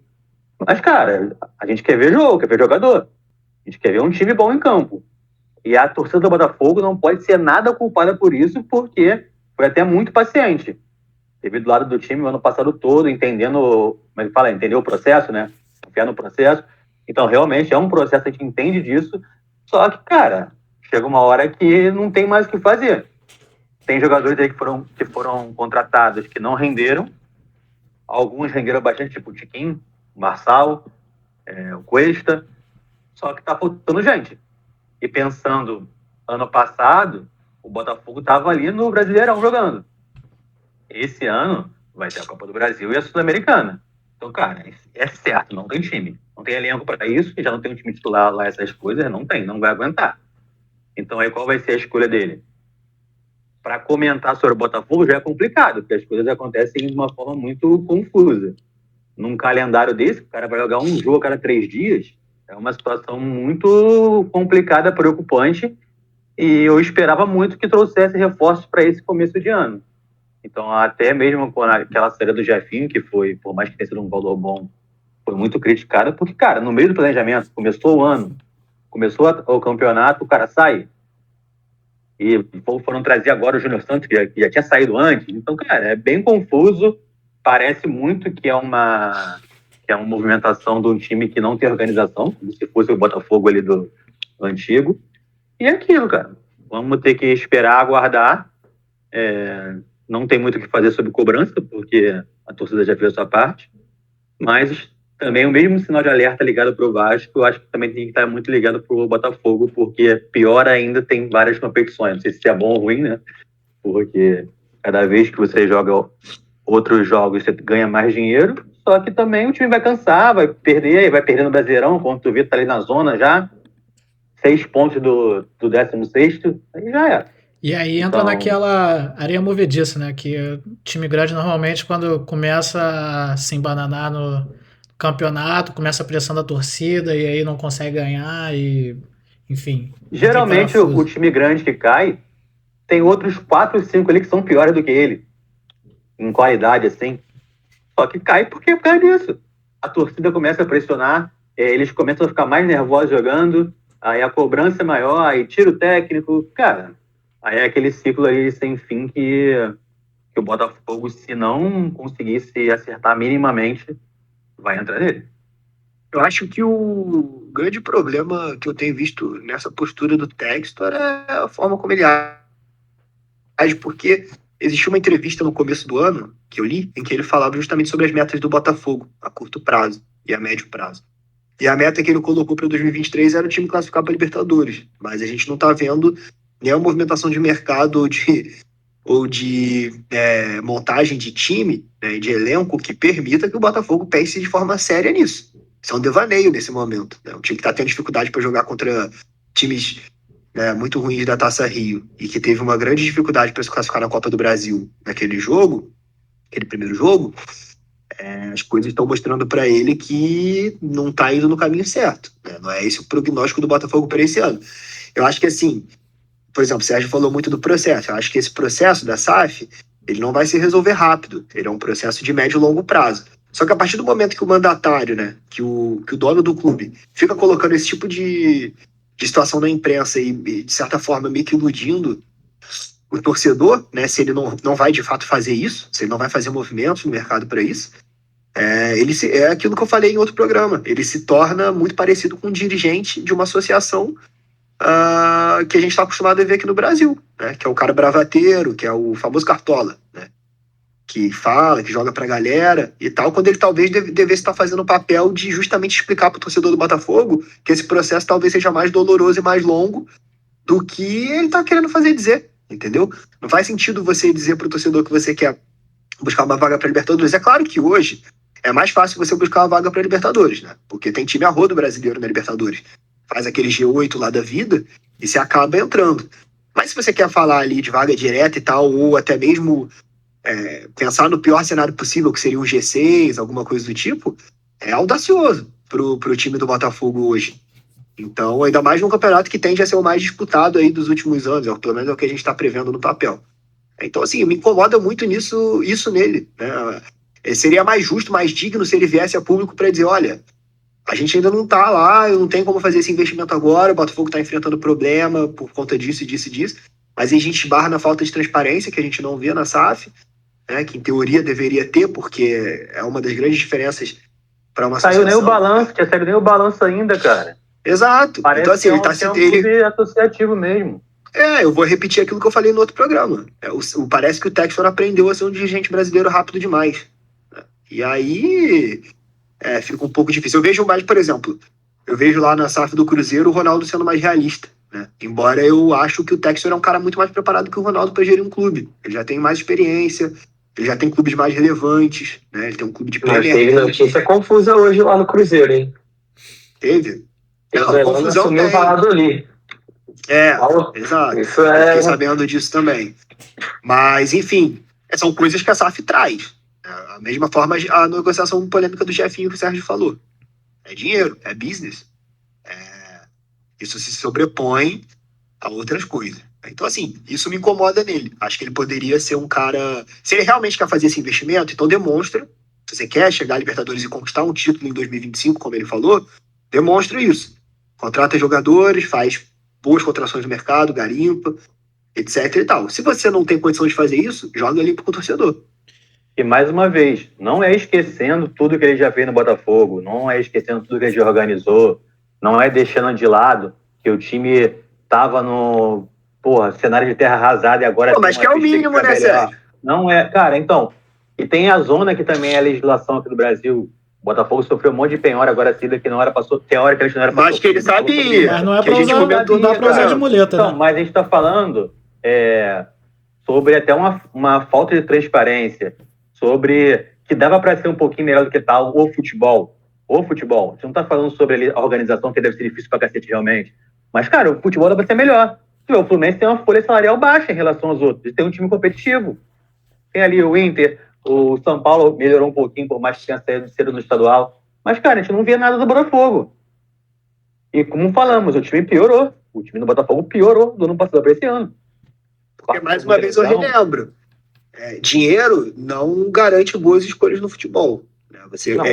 Mas, cara, a gente quer ver jogo, quer ver jogador. A gente quer ver um time bom em campo. E a torcida do Botafogo não pode ser nada culpada por isso, porque foi até muito paciente. Teve do lado do time o ano passado todo, entendendo, como é que fala? Entendeu o processo, né? Confiar no processo. Então, realmente, é um processo, a gente entende disso. Só que, cara, chega uma hora que não tem mais o que fazer. Tem jogadores aí que foram contratados que não renderam. Alguns renderam bastante, tipo o Tiquinho, o Marçal, o Cuesta. Só que tá faltando gente. E pensando, ano passado, o Botafogo tava ali no Brasileirão jogando. Esse ano vai ter a Copa do Brasil e a Sul-Americana. Então, cara, é certo, não tem time. Não tem elenco para isso, já não tem um time titular lá, essas coisas, não vai aguentar. Então, aí qual vai ser a escolha dele? Para comentar sobre o Botafogo já é complicado, porque as coisas acontecem de uma forma muito confusa. Num calendário desse, o cara vai jogar um jogo a cada 3 dias, é uma situação muito complicada, preocupante, e eu esperava muito que trouxesse reforços para esse começo de ano. Então, até mesmo com aquela série do Jefinho, que foi, por mais que tenha sido um valor bom, foi muito criticada, porque, cara, no meio do planejamento, começou o ano, começou o campeonato, o cara sai. E foram trazer agora o Júnior Santos, que já tinha saído antes. Então, cara, é bem confuso. Parece muito que é uma movimentação de um time que não tem organização, como se fosse o Botafogo ali do antigo. E é aquilo, cara. Vamos ter que esperar, aguardar. Não tem muito o que fazer sobre cobrança, porque a torcida já fez a sua parte. Mas também o mesmo sinal de alerta ligado para o Vasco, eu acho que também tem que estar muito ligado para o Botafogo, porque pior ainda, tem várias competições. Não sei se é bom ou ruim, né? Porque cada vez que você joga outros jogos, você ganha mais dinheiro, só que também o time vai cansar, vai perder no Brasileirão, quando tu vê, tá ali na zona já, 6 pontos do 16º, aí já é. E aí entra naquela areia movediça, né? Que o time grande normalmente, quando começa a se embananar no campeonato, começa a pressão da torcida e aí não consegue ganhar e, enfim. Geralmente o time grande que cai tem outros 4 ou 5 ali que são piores do que ele, em qualidade, assim. Só que cai porque cai disso. A torcida começa a pressionar, eles começam a ficar mais nervosos jogando, aí a cobrança é maior, aí tira o técnico, cara. Aí é aquele ciclo aí sem fim que o Botafogo, se não conseguisse acertar minimamente, vai entrar nele. Eu acho que o grande problema que eu tenho visto nessa postura do Textor é a forma como ele age, porque existiu uma entrevista no começo do ano, que eu li, em que ele falava justamente sobre as metas do Botafogo, a curto prazo e a médio prazo. E a meta que ele colocou para 2023 era o time classificar para Libertadores, mas a gente não está vendo nenhuma movimentação de mercado ou de montagem de time, né, de elenco, que permita que o Botafogo pense de forma séria nisso. Isso é um devaneio nesse momento. Né? Um time que está tendo dificuldade para jogar contra times muito ruins da Taça Rio e que teve uma grande dificuldade para se classificar na Copa do Brasil naquele jogo, aquele primeiro jogo, as coisas estão mostrando para ele que não está indo no caminho certo. Né? Não é esse o prognóstico do Botafogo para esse ano. Eu acho que assim, por exemplo, o Sérgio falou muito do processo. Eu acho que esse processo da SAF, ele não vai se resolver rápido. Ele é um processo de médio e longo prazo. Só que a partir do momento que o mandatário, né, que o dono do clube, fica colocando esse tipo de situação na imprensa e, de certa forma, meio que iludindo o torcedor, né, se ele não vai de fato fazer isso, se ele não vai fazer movimentos no mercado para isso, é aquilo que eu falei em outro programa. Ele se torna muito parecido com um dirigente de uma associação que a gente está acostumado a ver aqui no Brasil, né? Que é o cara bravateiro, que é o famoso cartola, né? Que fala, que joga pra galera e tal, quando ele talvez devesse estar fazendo o papel de justamente explicar pro torcedor do Botafogo que esse processo talvez seja mais doloroso e mais longo do que ele tá querendo fazer dizer, entendeu? Não faz sentido você dizer pro torcedor que você quer buscar uma vaga pra Libertadores. É claro que hoje é mais fácil você buscar uma vaga pra Libertadores, né? Porque tem time a rodo brasileiro na Libertadores. Faz aquele G8 lá da vida e você acaba entrando. Mas se você quer falar ali de vaga direta e tal, ou até mesmo pensar no pior cenário possível, que seria um G6, alguma coisa do tipo, é audacioso pro time do Botafogo hoje. Então, ainda mais num campeonato que tende a ser o mais disputado aí dos últimos anos, pelo menos é o que a gente está prevendo no papel. Então, assim, me incomoda muito isso nele. Né? Seria mais justo, mais digno se ele viesse a público para dizer, olha, a gente ainda não tá lá, eu não tenho como fazer esse investimento agora, o Botafogo tá enfrentando problema por conta disso e disso e disso, mas a gente esbarra na falta de transparência que a gente não vê na SAF, né, que em teoria deveria ter, porque é uma das grandes diferenças para uma associação. Saiu nem o balanço, tinha saído nem o balanço ainda, cara. Exato. Parece então assim, ele tá um clube associativo mesmo. Eu vou repetir aquilo que eu falei no outro programa. Parece que o Textor aprendeu a ser um dirigente brasileiro rápido demais. E aí fica um pouco difícil. Eu vejo mais, por exemplo, lá na SAF do Cruzeiro o Ronaldo sendo mais realista. Né? Embora eu acho que o Textor é um cara muito mais preparado que o Ronaldo para gerir um clube. Ele já tem mais experiência, ele já tem clubes mais relevantes, né? Ele tem um clube de Premier. Mas teve notícia confusa hoje lá no Cruzeiro, hein? Teve? Não, confusão assumiu o Valladolid. Exato. Fiquei sabendo disso também. Mas, enfim, são coisas que a SAF traz. Da mesma forma, a negociação polêmica do Jefinho que o Sérgio falou. É dinheiro, é business. Isso se sobrepõe a outras coisas. Então, assim, isso me incomoda nele. Acho que ele poderia ser um cara... Se ele realmente quer fazer esse investimento, então demonstra se você quer chegar à Libertadores e conquistar um título em 2025, como ele falou, demonstra isso. Contrata jogadores, faz boas contratações no mercado, garimpa, etc e tal. Se você não tem condição de fazer isso, joga limpo com o torcedor. E mais uma vez, não é esquecendo tudo que ele já fez no Botafogo, não é esquecendo tudo que ele já organizou, não é deixando de lado que o time tava no cenário de terra arrasada e agora... mas que é o mínimo, né, Sérgio? Não é, cara, então... E tem a zona que também é a legislação aqui do Brasil. O Botafogo sofreu um monte de penhora agora, que não era passou, teoricamente não era passou. Mas que ele sabia. Mas não é pra usar, não dá pra usar de muleta, então, né? Mas a gente tá falando sobre até uma falta de transparência, sobre que dava para ser um pouquinho melhor do que tal o futebol. O futebol. A gente não tá falando sobre ali a organização, que deve ser difícil pra cacete realmente. Mas, cara, o futebol dá pra ser melhor. O Fluminense tem uma folha salarial baixa em relação aos outros. Tem um time competitivo. Tem ali o Inter, o São Paulo melhorou um pouquinho, por mais que tenha saído cedo no estadual. Mas, cara, a gente não via nada do Botafogo. E como falamos, o time piorou. O time do Botafogo piorou do ano passado para esse ano. Porque, mais uma vez, eu relembro. Dinheiro não garante boas escolhas no futebol. Né?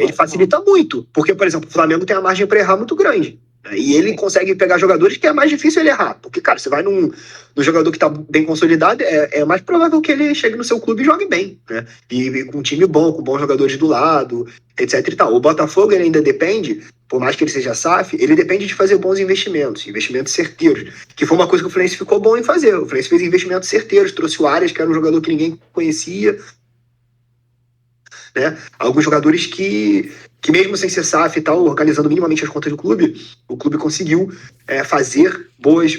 Ele facilita muito. Porque, por exemplo, o Flamengo tem a margem para errar muito grande. Né? E ele consegue pegar jogadores que é mais difícil ele errar. Porque, cara, você vai no jogador que está bem consolidado, é mais provável que ele chegue no seu clube e jogue bem. Né? E com um time bom, com bons jogadores do lado, etc e tal. O Botafogo ele ainda depende, por mais que ele seja SAF, ele depende de fazer bons investimentos certeiros, que foi uma coisa que o Fluminense ficou bom em fazer. O Fluminense fez investimentos certeiros, trouxe o Arias, que era um jogador que ninguém conhecia, né? Alguns jogadores que mesmo sem ser SAF e tal, organizando minimamente as contas do clube, o clube conseguiu fazer boas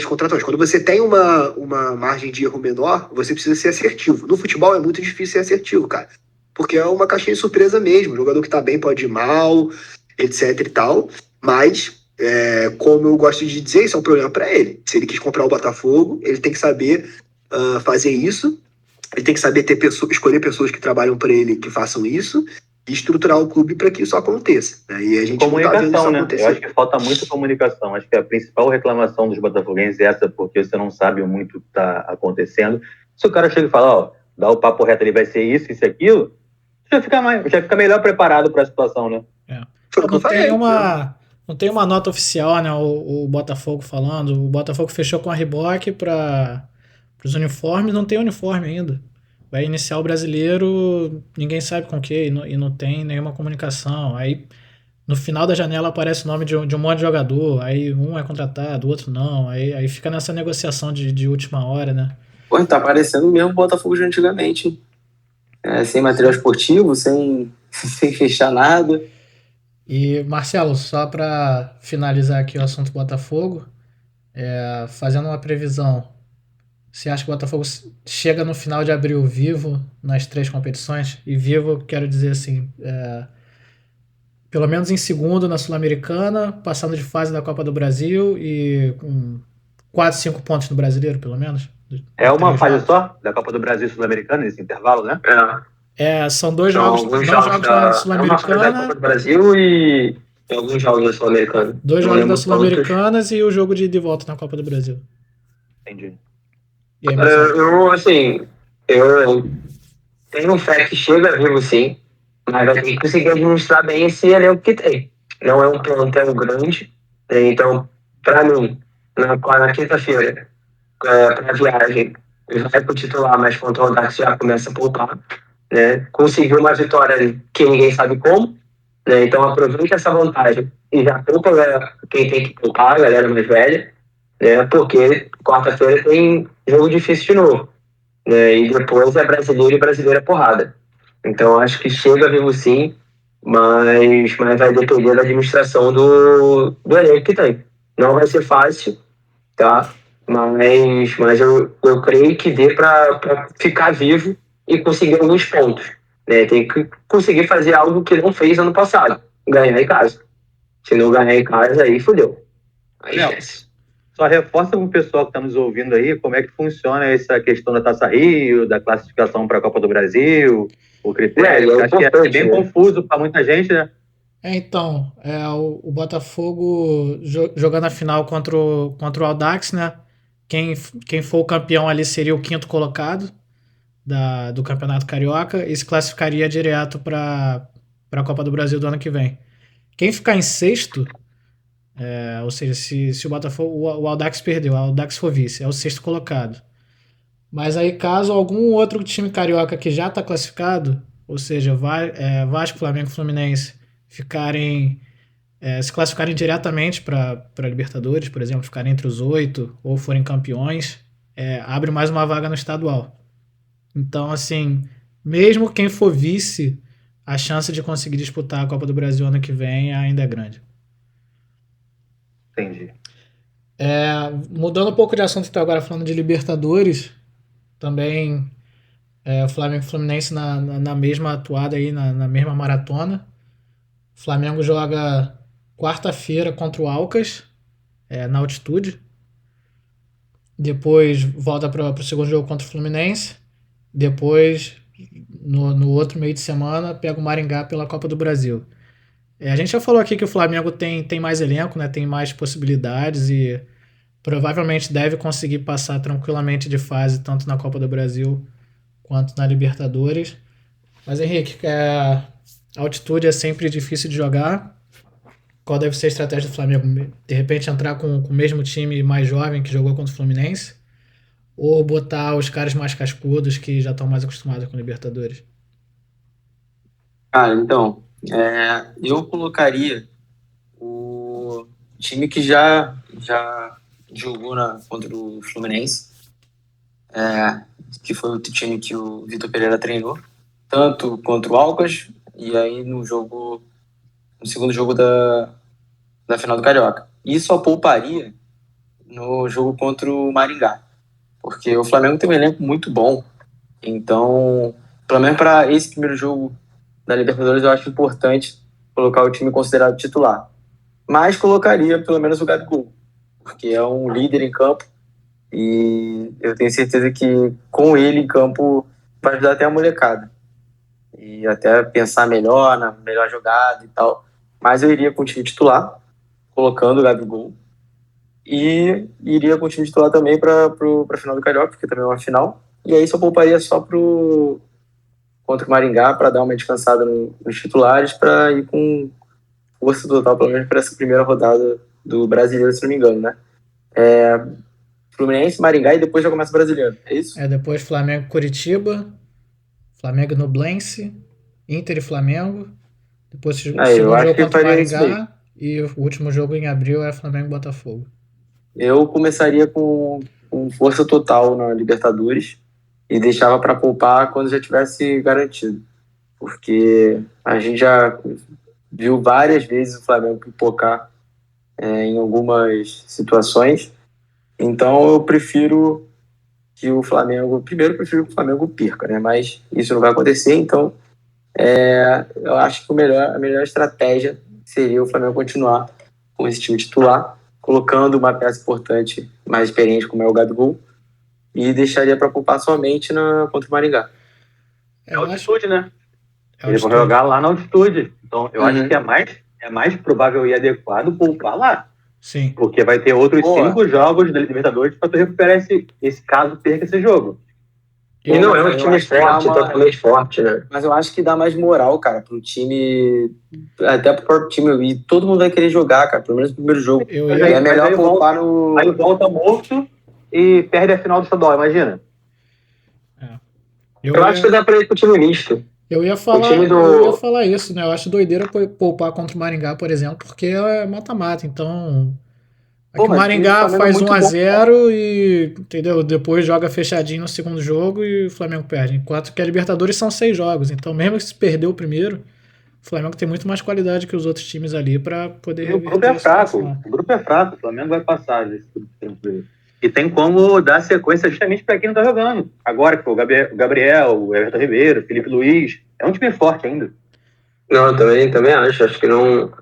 contratações. Quando você tem uma margem de erro menor, você precisa ser assertivo. No futebol é muito difícil ser assertivo, cara, porque é uma caixinha de surpresa mesmo. O jogador que tá bem pode ir mal, etc e tal, mas como eu gosto de dizer, isso é um problema para ele. Se ele quis comprar o Botafogo, ele tem que saber fazer isso, ele tem que saber escolher pessoas que trabalham para ele, que façam isso, e estruturar o clube para que isso aconteça. Né? E a gente comunicação, não tá vendo isso né? acontecer. Eu acho que falta muita comunicação. Acho que a principal reclamação dos botafoguenses é essa, porque você não sabe muito o que está acontecendo. Se o cara chega e fala, dá o papo reto, ele vai ser isso, isso e aquilo, já fica melhor preparado para a situação, né? Não tem uma nota oficial, né? O Botafogo falando. O Botafogo fechou com a Reebok para os uniformes, não tem uniforme ainda. Vai iniciar o Brasileiro, ninguém sabe com o que, e não tem nenhuma comunicação. Aí, no final da janela, aparece o nome de um monte de jogador, aí um é contratado, o outro não. Aí fica nessa negociação de última hora, né? Pô, tá parecendo mesmo o Botafogo de antigamente. Sem material esportivo, sem fechar nada. E, Marcelo, só para finalizar aqui o assunto Botafogo, fazendo uma previsão, você acha que o Botafogo chega no final de abril vivo nas 3 competições? E vivo, quero dizer assim, pelo menos em segundo na Sul-Americana, passando de fase da Copa do Brasil e com 4, 5 pontos no Brasileiro, pelo menos? É uma fase só da Copa do Brasil e Sul-Americana, nesse intervalo, né? São 2 jogos da Sul-Americana. Da Copa do Brasil e alguns jogos da Sul-Americana. 2 jogos da Sul-Americanas e o jogo de volta na Copa do Brasil. Entendi. Aí, eu tenho fé que chega vivo, sim, mas vai ter que conseguir administrar bem esse elenco que tem. Não é um plantel grande, né? Então, para mim, na quinta-feira, para a viagem, vai pro titular, mas contra o Audax já começa a poupar. Né? Conseguiu uma vitória que ninguém sabe como, né? Então aproveite essa vantagem e já poupa quem tem que poupar, a galera mais velha, né? Porque quarta-feira tem jogo difícil de novo, né? E depois é brasileiro e brasileira porrada. Então acho que chega vivo sim, mas vai depender da administração do elenco que tem. Não vai ser fácil, tá? Mas eu creio que dê para ficar vivo e conseguir alguns pontos, né? Tem que conseguir fazer algo que não fez ano passado, ganhar em casa. Se não ganhar em casa, aí fodeu. Aí esquece. Só reforça para o pessoal que está nos ouvindo aí como é que funciona essa questão da Taça Rio, da classificação para a Copa do Brasil, o critério. Acho que é bem confuso para muita gente, né? Então, o Botafogo jogando a final contra o Audax, né? Quem for o campeão ali seria o 5º colocado. do Campeonato Carioca e se classificaria direto para a Copa do Brasil do ano que vem. Quem ficar em sexto, ou seja, se o Botafogo, o Audax perdeu, o Audax for vice, é o sexto colocado. Mas aí caso algum outro time carioca que já está classificado, ou seja, Vasco, Flamengo e Fluminense, se classificarem diretamente para Libertadores, por exemplo, ficarem entre os 8 ou forem campeões, abre mais uma vaga no estadual. Então, assim, mesmo quem for vice, a chance de conseguir disputar a Copa do Brasil ano que vem ainda é grande. Entendi. Mudando um pouco de assunto, então, agora falando de Libertadores, também o Flamengo e o Fluminense na mesma atuada aí, na mesma maratona. O Flamengo joga quarta-feira contra o Alcas, na altitude. Depois volta para o segundo jogo contra o Fluminense. Depois, no outro meio de semana, pega o Maringá pela Copa do Brasil. A gente já falou aqui que o Flamengo tem mais elenco, né? Tem mais possibilidades e provavelmente deve conseguir passar tranquilamente de fase, tanto na Copa do Brasil quanto na Libertadores. Mas, Henrique, a altitude é sempre difícil de jogar. Qual deve ser a estratégia do Flamengo? De repente entrar com o mesmo time mais jovem que jogou contra o Fluminense? Ou botar os caras mais cascudos que já estão mais acostumados com Libertadores? Cara, então, eu colocaria o time que já jogou contra o Fluminense, que foi o time que o Vitor Pereira treinou, tanto contra o Alcas e aí no segundo jogo da final do Carioca. E só pouparia no jogo contra o Maringá, porque o Flamengo tem um elenco muito bom. Então, pelo menos para esse primeiro jogo da Libertadores, eu acho importante colocar o time considerado titular. Mas colocaria pelo menos o Gabigol, porque é um líder em campo e eu tenho certeza que com ele em campo vai ajudar até a molecada. E até pensar melhor, na melhor jogada e tal. Mas eu iria com o time titular, colocando o Gabigol. E iria com o time titular também para a final do Carioca, porque também é uma final. E aí só pouparia só contra o Maringá para dar uma descansada nos titulares, para ir com força total, pelo menos para essa primeira rodada do Brasileiro, se não me engano, né? Fluminense, Maringá e depois já começa o Brasileiro, é isso? Depois Flamengo, Curitiba, Flamengo, Nublense, Inter e Flamengo. Depois o segundo jogo contra o Maringá e o último jogo em abril é Flamengo e Botafogo. Eu começaria com força total na Libertadores e deixava para poupar quando já tivesse garantido. Porque a gente já viu várias vezes o Flamengo pipocar em algumas situações. Então eu prefiro que o Flamengo... Primeiro eu prefiro que o Flamengo perca, né? Mas isso não vai acontecer, então eu acho que a melhor estratégia seria o Flamengo continuar com esse time titular, colocando uma peça importante, mais experiente, como é o Gabigol, e deixaria para poupar somente contra o Maringá. É altitude, né? Eles vão jogar lá na altitude. Então, eu acho que é mais provável e adequado poupar lá. Sim. Porque vai ter outros 5 jogos da Libertadores para tu recuperar esse caso, perca esse jogo. E não é um time forte, totalmente forte, né? Mas eu acho que dá mais moral, cara, pro time, até pro próprio time. E todo mundo vai querer jogar, cara, pelo menos no primeiro jogo. É melhor poupar no... Aí volta morto e perde a final do estadual, imagina. Eu acho que dá pra ir pro time misto. Eu ia falar isso, né? Eu acho doideira poupar contra o Maringá, por exemplo, porque é mata-mata. Então, o Maringá faz 1-0 e, entendeu? Depois joga fechadinho no segundo jogo e o Flamengo perde. Enquanto que a Libertadores são 6 jogos. Então, mesmo que se perder o primeiro, o Flamengo tem muito mais qualidade que os outros times ali para poder... O grupo é fraco. O Flamengo vai passar desse grupo tranquilo. E tem como dar sequência justamente para quem não tá jogando. Agora, que o Gabriel, o Everton Ribeiro, o Felipe Luiz, é um time forte ainda. Não, eu também acho. Acho que não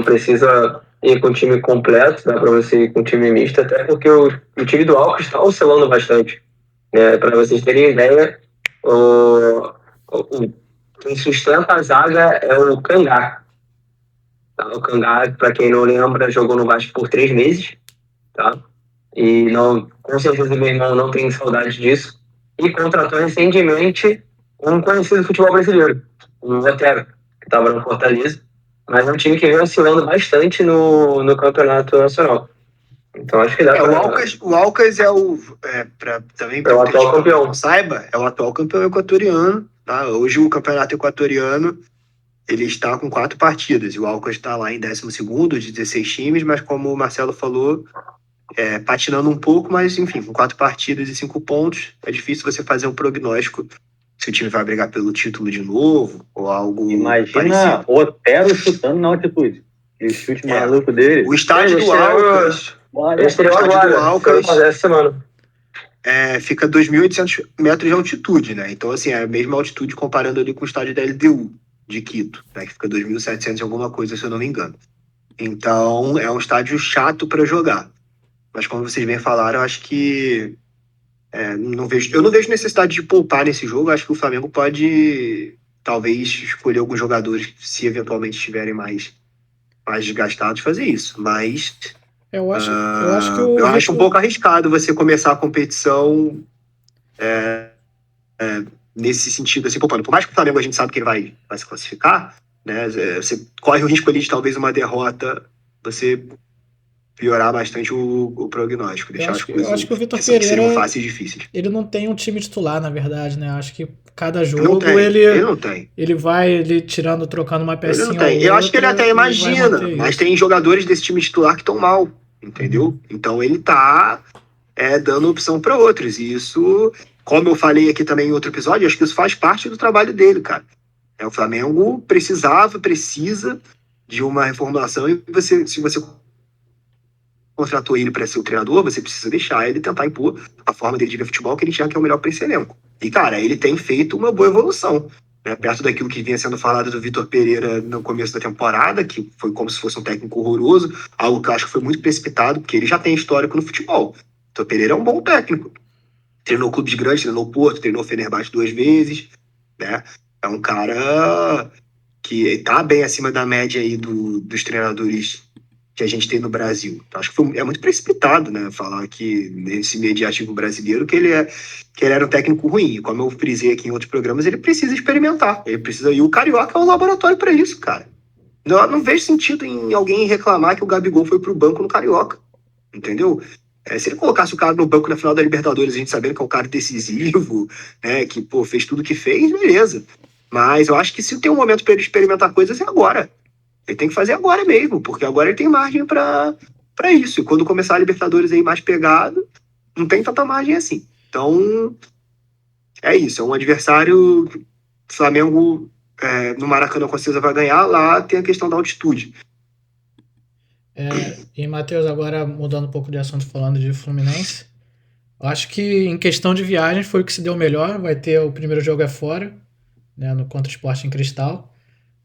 precisa ir com o time completo, dá para você ir com o time misto, até porque o time do Alcas está oscilando bastante. Para vocês terem ideia, quem sustenta a zaga é o Cangá. Tá? O Cangá, para quem não lembra, jogou no Vasco por 3 meses, tá? E com certeza meu irmão não tem saudade disso. e contratou recentemente um conhecido do futebol brasileiro, o Otero, que estava no Fortaleza, mas é um time que vem oscilando bastante no campeonato nacional. Então acho que dá o Alcas é também para o atual campeão. Não saiba, é o atual campeão equatoriano. Tá? Hoje o campeonato equatoriano ele está com 4 partidas. E o Alcas está lá em 12º de 16 times, mas como o Marcelo falou, patinando um pouco, mas enfim, com 4 partidas e 5 pontos, é difícil você fazer um prognóstico se o time vai brigar pelo título de novo ou algo Imagina o Otero chutando na altitude. O chute maluco dele. O estádio do Alcas... Ele estreou agora, essa semana. Fica 2.800 metros de altitude, né? Então, assim, é a mesma altitude comparando ali com o estádio da LDU de Quito, né? Que fica 2.700 e alguma coisa, se eu não me engano. Então, é um estádio chato para jogar. Mas como vocês bem falaram, eu acho que eu não vejo necessidade de poupar nesse jogo. Eu acho que o Flamengo pode, talvez, escolher alguns jogadores, se eventualmente estiverem mais desgastados, fazer isso. Mas... Eu acho um pouco arriscado você começar a competição nesse sentido, assim, por mais que o Flamengo a gente sabe que ele vai se classificar, né? Você corre o risco ali de talvez uma derrota, você piorar bastante o prognóstico, deixar as coisas eu acho que o Vitor que Pereira seriam fáceis e difíceis. Ele não tem um time titular, na verdade, né? Acho que cada jogo ele não tem. Ele vai trocando uma pecinha. Ele não tem. Eu acho que ele até imagina, mas tem jogadores desse time titular que estão mal, entendeu? Então ele tá dando opção para outros. E isso, como eu falei aqui também em outro episódio, acho que isso faz parte do trabalho dele, cara. O Flamengo precisa de uma reformulação e se você contratou ele para ser o treinador, você precisa deixar ele tentar impor a forma dele de ver futebol que ele enxerga que é o melhor para esse elenco. E, cara, ele tem feito uma boa evolução, né? Perto daquilo que vinha sendo falado do Vitor Pereira no começo da temporada, que foi como se fosse um técnico horroroso, algo que eu acho que foi muito precipitado, porque ele já tem histórico no futebol. Vitor Pereira é um bom técnico. Treinou clubes grandes, treinou Porto, treinou Fenerbahçe 2 vezes, né? É um cara que tá bem acima da média aí dos treinadores que a gente tem no Brasil. Então, acho que é muito precipitado, né, falar que nesse mediátivo brasileiro que ele era um técnico ruim. Como eu frisei aqui em outros programas, ele precisa experimentar. E o Carioca é um laboratório para isso, cara. Não vejo sentido em alguém reclamar que o Gabigol foi pro banco no Carioca, entendeu? Se ele colocasse o cara no banco na final da Libertadores, a gente sabendo que é um cara decisivo, né, que fez tudo que fez, beleza. Mas eu acho que se tem um momento para ele experimentar coisas é agora. Ele tem que fazer agora mesmo, porque agora ele tem margem para isso. E quando começar a Libertadores aí mais pegado, não tem tanta margem assim. Então, é isso. É um adversário que o Flamengo no Maracanã com certeza vai ganhar. Lá tem a questão da altitude. E, Matheus, agora mudando um pouco de assunto, falando de Fluminense, eu acho que em questão de viagem foi o que se deu melhor. Vai ter o primeiro jogo fora, né, no contra o Sporting Cristal.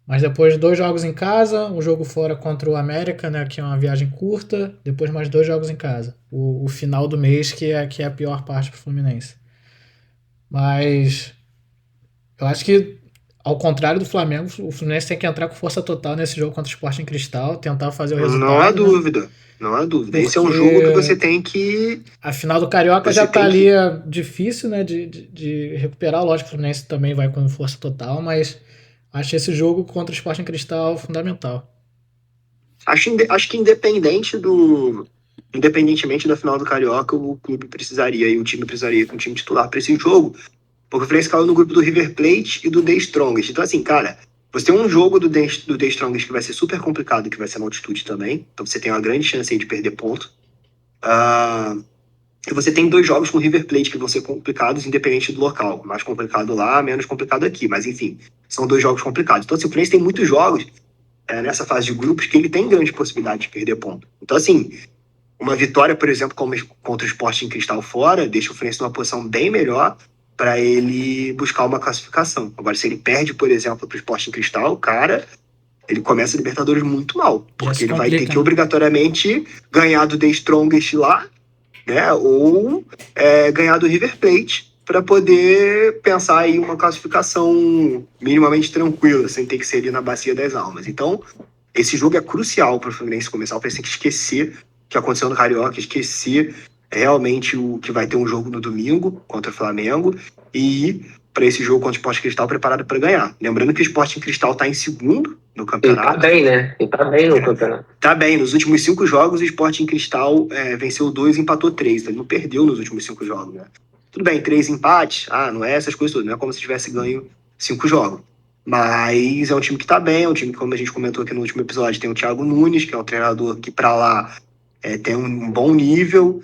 Mas depois 2 jogos em casa, um jogo fora contra o América, né, que é uma viagem curta, depois mais 2 jogos em casa. O final do mês que é a pior parte para o Fluminense. Mas eu acho que, ao contrário do Flamengo, o Fluminense tem que entrar com força total nesse jogo contra o Sporting Cristal, tentar fazer o resultado. Não há dúvida. Não há dúvida. Porque esse é um jogo que você tem que... A final do Carioca já tá ali difícil, né, de recuperar. Lógico que o Fluminense também vai com força total, mas... Acho esse jogo contra o Sporting Cristal fundamental. Acho que independentemente da final do Carioca, o clube precisaria, e o time precisaria com um time titular para esse jogo, porque o Fluminense caiu no grupo do River Plate e do The Strongest. Então, assim, cara, você tem um jogo do The Strongest que vai ser super complicado, que vai ser na altitude também, então você tem uma grande chance aí de perder ponto. E você tem 2 jogos com o River Plate que vão ser complicados, independente do local. Mais complicado lá, menos complicado aqui. Mas, enfim, são 2 jogos complicados. Então, assim, o Fluminense tem muitos jogos nessa fase de grupos que ele tem grande possibilidade de perder ponto. Então, assim, uma vitória, por exemplo, como contra o Sporting Cristal fora, deixa o Fluminense numa posição bem melhor para ele buscar uma classificação. Agora, se ele perde, por exemplo, para o Sporting Cristal, cara, ele começa a Libertadores muito mal. Porque ele vai ter que obrigatoriamente ganhar do The Strongest lá, né, ou ganhar do River Plate para poder pensar em uma classificação minimamente tranquila, sem ter que ser ali na Bacia das Almas. Então, esse jogo é crucial para o Fluminense começar. O Fluminense tem que esquecer o que aconteceu no Carioca, esquecer é realmente o que vai ter um jogo no domingo contra o Flamengo e para esse jogo contra o Sporting Cristal preparado para ganhar. Lembrando que o Sporting Cristal está em segundo no campeonato. E tá bem, né? E tá bem no campeonato. Tá bem, nos últimos 5 jogos o Sporting Cristal venceu 2 e empatou 3. Ele não perdeu nos últimos 5 jogos, né? Tudo bem, 3 empates, não é essas coisas todas, não é como se tivesse ganho 5 jogos. Mas é um time que tá bem, é um time que, como a gente comentou aqui no último episódio, tem o Thiago Nunes, que é um treinador que para lá tem um bom nível,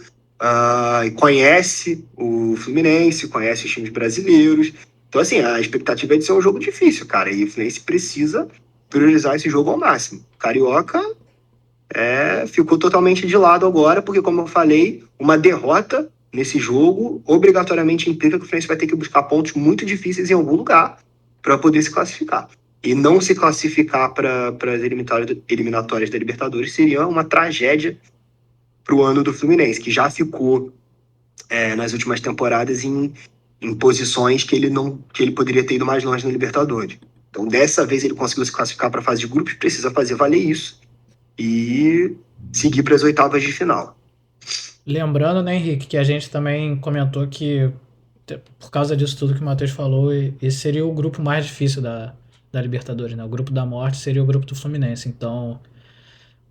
e conhece o Fluminense, conhece os times brasileiros. Então, assim, a expectativa é de ser um jogo difícil, cara, e o Fluminense precisa priorizar esse jogo ao máximo. Carioca ficou totalmente de lado agora, porque, como eu falei, uma derrota nesse jogo obrigatoriamente implica que o Fluminense vai ter que buscar pontos muito difíceis em algum lugar para poder se classificar. E não se classificar para as eliminatórias da Libertadores seria uma tragédia para o ano do Fluminense, que já ficou nas últimas temporadas em posições que ele poderia ter ido mais longe na Libertadores. Então, dessa vez ele conseguiu se classificar para a fase de grupos, precisa fazer valer isso e seguir para as oitavas de final. Lembrando, né, Henrique, que a gente também comentou que, por causa disso tudo que o Matheus falou, esse seria o grupo mais difícil da Libertadores, né? O grupo da morte seria o grupo do Fluminense. Então,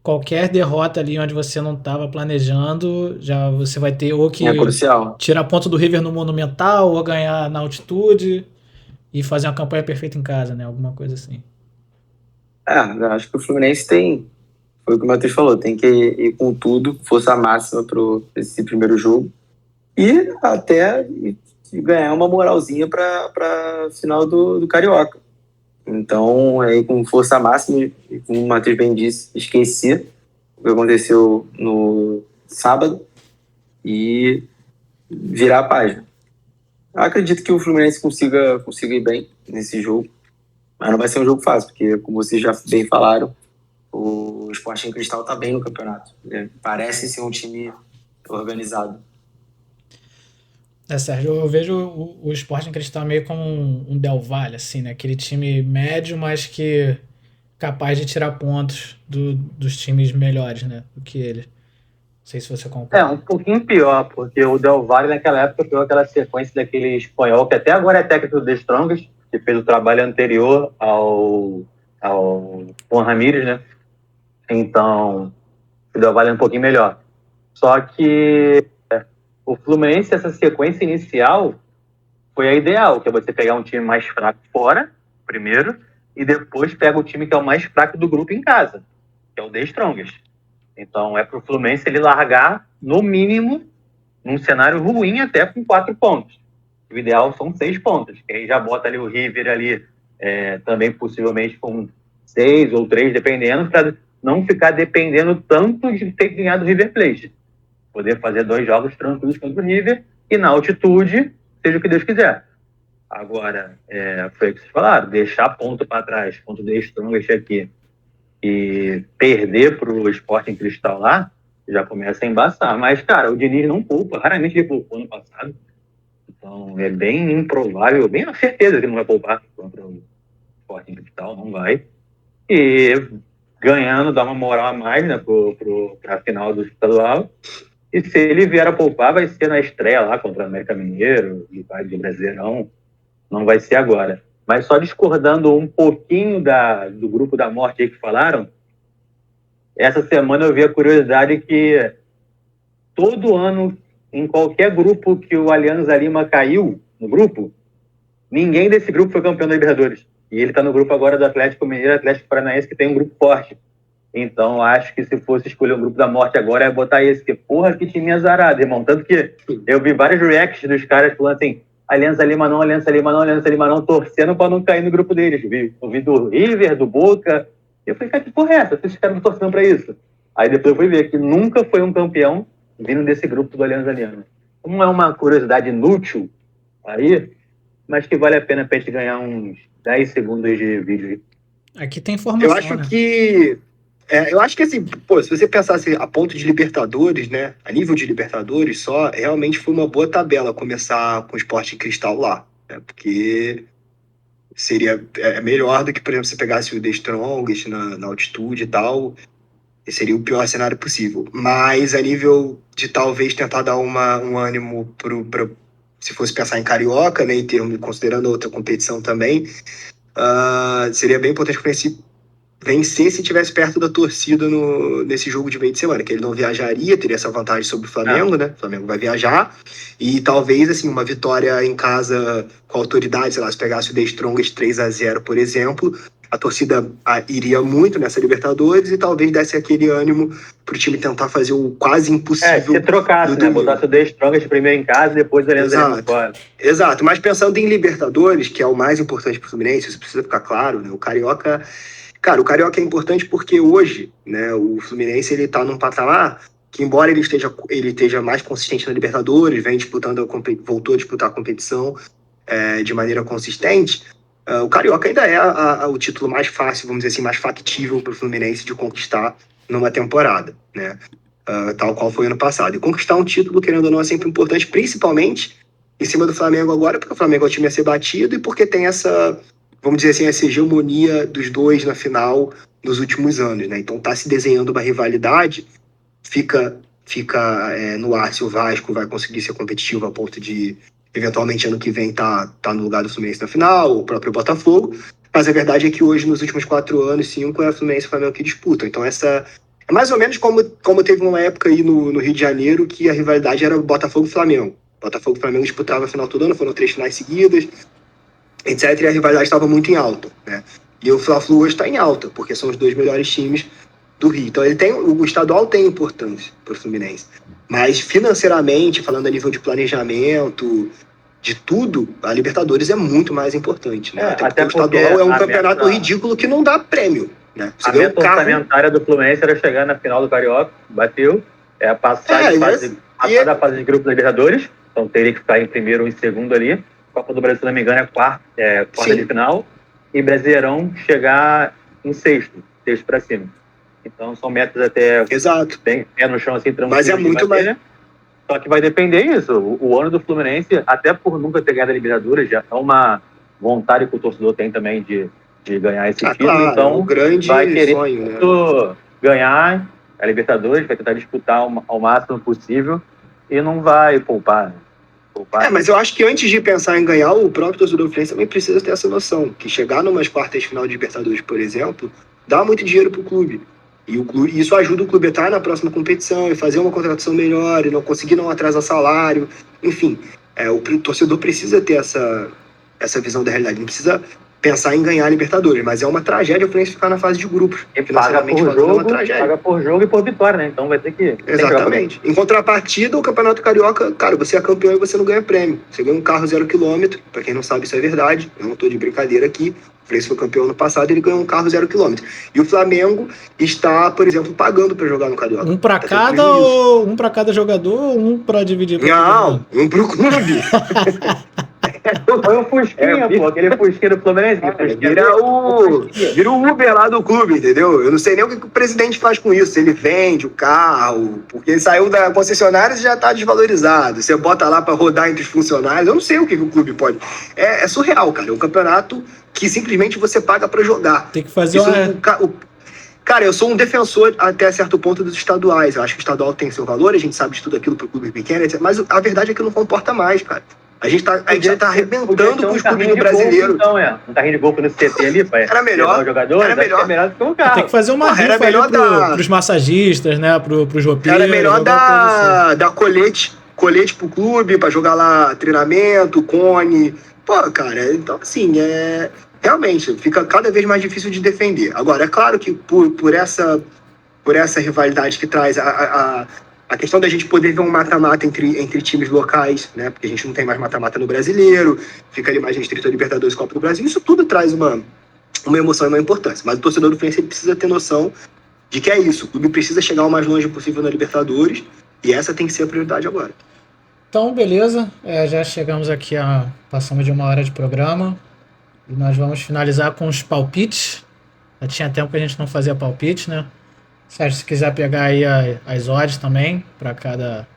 qualquer derrota ali onde você não estava planejando, já você vai ter ou que tirar ponto do River no Monumental, ou ganhar na altitude e fazer uma campanha perfeita em casa, né? Alguma coisa assim. Eu acho que o Fluminense foi o que o Matheus falou, tem que ir com tudo, força máxima para esse primeiro jogo e até ganhar uma moralzinha para final do Carioca. Então, aí com força máxima, e como o Matheus bem disse, esquecer o que aconteceu no sábado e virar a página. Eu acredito que o Fluminense consiga ir bem nesse jogo, mas não vai ser um jogo fácil, porque, como vocês já bem falaram, o Sporting Cristal está bem no campeonato. Parece ser um time organizado. Sérgio, eu vejo o Sporting Cristal meio como um Del Valle, assim, né? Aquele time médio, mas que capaz de tirar pontos dos times melhores, né? Do que ele. Não sei se você concorda. Um pouquinho pior, porque o Del Valle naquela época pegou aquela sequência daquele espanhol, que até agora é técnico do The Strongest, que fez o trabalho anterior ao Juan Ramírez, né? Então, o Del Valle é um pouquinho melhor. Só que o Fluminense, essa sequência inicial, foi a ideal, que é você pegar um time mais fraco fora, primeiro, e depois pega o time que é o mais fraco do grupo em casa, que é o The Strongest. Então, é para o Fluminense ele largar, no mínimo, num cenário ruim, até com 4 pontos. O ideal são 6 pontos, que aí já bota ali o River ali, também possivelmente com 6 ou 3, dependendo, para não ficar dependendo tanto de ter ganhado o River Plate. Poder fazer 2 jogos tranquilos contra o River e na altitude, seja o que Deus quiser. Agora, foi o que vocês falaram, deixar ponto para trás, ponto de Strongest aqui, e perder para o Sporting Cristal lá, já começa a embaçar. Mas, cara, o Diniz não poupa, raramente ele poupou no passado. Então, é bem improvável, bem na certeza que ele não vai poupar contra o Sporting Cristal, não vai. E ganhando, dá uma moral a mais, né, para a final do estadual. E se ele vier a poupar, vai ser na estreia lá contra o América Mineiro, e vai de Brasileirão, não vai ser agora. Mas só discordando um pouquinho do grupo da morte aí que falaram, essa semana eu vi a curiosidade que todo ano, em qualquer grupo que o Alianza Lima caiu no grupo, ninguém desse grupo foi campeão da Libertadores. E ele está no grupo agora do Atlético Mineiro e Atlético Paranaense, que tem um grupo forte. Então, acho que se fosse escolher um grupo da morte agora, é botar esse, que porra, que time azarado, irmão. Tanto que eu vi vários reacts dos caras falando assim, Alianza Lima não, Alianza Lima não, Alianza Lima não, torcendo pra não cair no grupo deles. Eu vi do River, do Boca. Eu falei, cara, que porra é essa? Vocês ficaram torcendo pra isso? Aí depois eu fui ver que nunca foi um campeão vindo desse grupo do Alianza Lima. Não é uma curiosidade inútil aí, mas que vale a pena pra gente ganhar uns 10 segundos de vídeo. Aqui tem informação, Eu acho que... eu acho que assim, se você pensasse a ponto de Libertadores, né, a nível de Libertadores só, realmente foi uma boa tabela começar com o Sporting Cristal lá, né, porque seria melhor do que, por exemplo, você pegasse o The Strongest na altitude e tal. Esse seria o pior cenário possível. Mas a nível de talvez tentar dar um ânimo se fosse pensar em Carioca, né, considerando outra competição também, seria bem importante para o vencer se estivesse perto da torcida nesse jogo de meio de semana, que ele não viajaria, teria essa vantagem sobre o Flamengo, né? O Flamengo vai viajar, e talvez, assim, uma vitória em casa com autoridade, sei lá, se pegasse o The Strongest 3-0, por exemplo, a torcida iria muito nessa Libertadores e talvez desse aquele ânimo pro time tentar fazer o quase impossível. Se trocasse, né? Botasse o The Strongest primeiro em casa e depois ele fora. Exato, mas pensando em Libertadores, que é o mais importante pro Fluminense, isso precisa ficar claro, né? O Carioca... Cara, o Carioca é importante porque hoje, né, o Fluminense ele tá num patamar que, embora ele esteja mais consistente na Libertadores, voltou a disputar a competição de maneira consistente, o Carioca ainda é o título mais fácil, vamos dizer assim, mais factível para o Fluminense de conquistar numa temporada, né? Tal qual foi ano passado. E conquistar um título, querendo ou não, é sempre importante, principalmente em cima do Flamengo agora, porque o Flamengo é o time a ser batido e porque tem essa... vamos dizer assim, essa hegemonia dos dois na final nos últimos anos, né? Então tá se desenhando uma rivalidade, fica no ar se o Vasco vai conseguir ser competitivo a ponto de, eventualmente, ano que vem tá no lugar do Fluminense na final, o próprio Botafogo, mas a verdade é que hoje, nos últimos 4 anos, 5, é o Fluminense e o Flamengo que disputam. Então essa... é mais ou menos como teve uma época aí no Rio de Janeiro que a rivalidade era Botafogo e Flamengo. Botafogo e Flamengo disputavam a final todo ano, foram 3 finais seguidas, etc, e a rivalidade estava muito em alta, né? E o Fla-Flu hoje está em alta, porque são os 2 melhores times do Rio. Então o estadual tem importância para o Fluminense. Mas financeiramente, falando a nível de planejamento, de tudo, a Libertadores é muito mais importante, né? Até porque o estadual é um campeonato ridículo que não dá prêmio, né? A meta orçamentária do Fluminense era chegar na final do Carioca, bateu, passar da fase de grupo da Libertadores, então teria que ficar em primeiro ou em segundo ali. Copa do Brasil, se não me engano, é quarta de final, e Brasileirão chegar em sexto para cima. Então são metas até bem pé no chão, assim, tranquilo. Mas é muito mais... Só que vai depender disso. O ano do Fluminense, até por nunca ter ganhado a Libertadores, já é uma vontade que o torcedor tem também de ganhar esse título. Claro, então um grande vai querer sonho, né? Ganhar a Libertadores, vai tentar disputar ao máximo possível e não vai poupar, né? Mas eu acho que antes de pensar em ganhar, o próprio torcedor do Fluminense também precisa ter essa noção, que chegar numas quartas de final de Libertadores, por exemplo, dá muito dinheiro pro clube. E isso ajuda o clube a estar na próxima competição e fazer uma contratação melhor e não conseguir não atrasar salário. Enfim, o torcedor precisa ter essa visão da realidade. Não precisa pensar em ganhar a Libertadores, mas é uma tragédia o Fluminense ficar na fase de grupos. Financeiramente falando, é uma tragédia. Paga por jogo e por vitória, né? Então vai ter que... Exatamente. Em contrapartida, o Campeonato Carioca, cara, você é campeão e você não ganha prêmio. Você ganha um carro 0 km, pra quem não sabe isso é verdade, eu não tô de brincadeira aqui. O Fluminense foi campeão no passado, ele ganhou um carro 0 km. E o Flamengo está, por exemplo, pagando pra jogar no Carioca. Um pra cada jogador ou um pra dividir? Não, um pro clube. Foi um Fusquinha, pô, aquele Fusquinha do Fluminense. Vira o Uber lá do clube, entendeu? Eu não sei nem o que o presidente faz com isso. Ele vende o carro, porque ele saiu da concessionária e já tá desvalorizado. Você bota lá pra rodar entre os funcionários. Eu não sei o que o clube pode. É surreal, cara. É um campeonato que simplesmente você paga pra jogar. Tem que fazer Cara, eu sou um defensor até certo ponto dos estaduais. Eu acho que o estadual tem seu valor, a gente sabe de tudo aquilo pro clube pequeno, etc. Mas a verdade é que não comporta mais, cara. A gente já tá arrebentando com os clubes do brasileiro. Então, um carrinho de golfe no CT ali, pai. Era melhor. Era melhor do que um carro. Tem que fazer uma rifa pros massagistas, né? Pros roupeiros. Era melhor dar colete pro clube, pra jogar lá treinamento, cone. Pô, cara, então assim, realmente, fica cada vez mais difícil de defender. Agora, é claro que por essa rivalidade que traz a questão da gente poder ver um mata-mata entre times locais, né? Porque a gente não tem mais mata-mata no brasileiro, fica ali mais restrito a Libertadores e Copa do Brasil. Isso tudo traz uma emoção e uma importância. Mas o torcedor do Fluminense precisa ter noção de que é isso. O clube precisa chegar o mais longe possível na Libertadores e essa tem que ser a prioridade agora. Então, beleza. Já chegamos aqui passamos de 1 hora de programa. E nós vamos finalizar com os palpites. Já tinha tempo que a gente não fazia palpite, né? Sérgio, se quiser pegar aí as odds também, para cada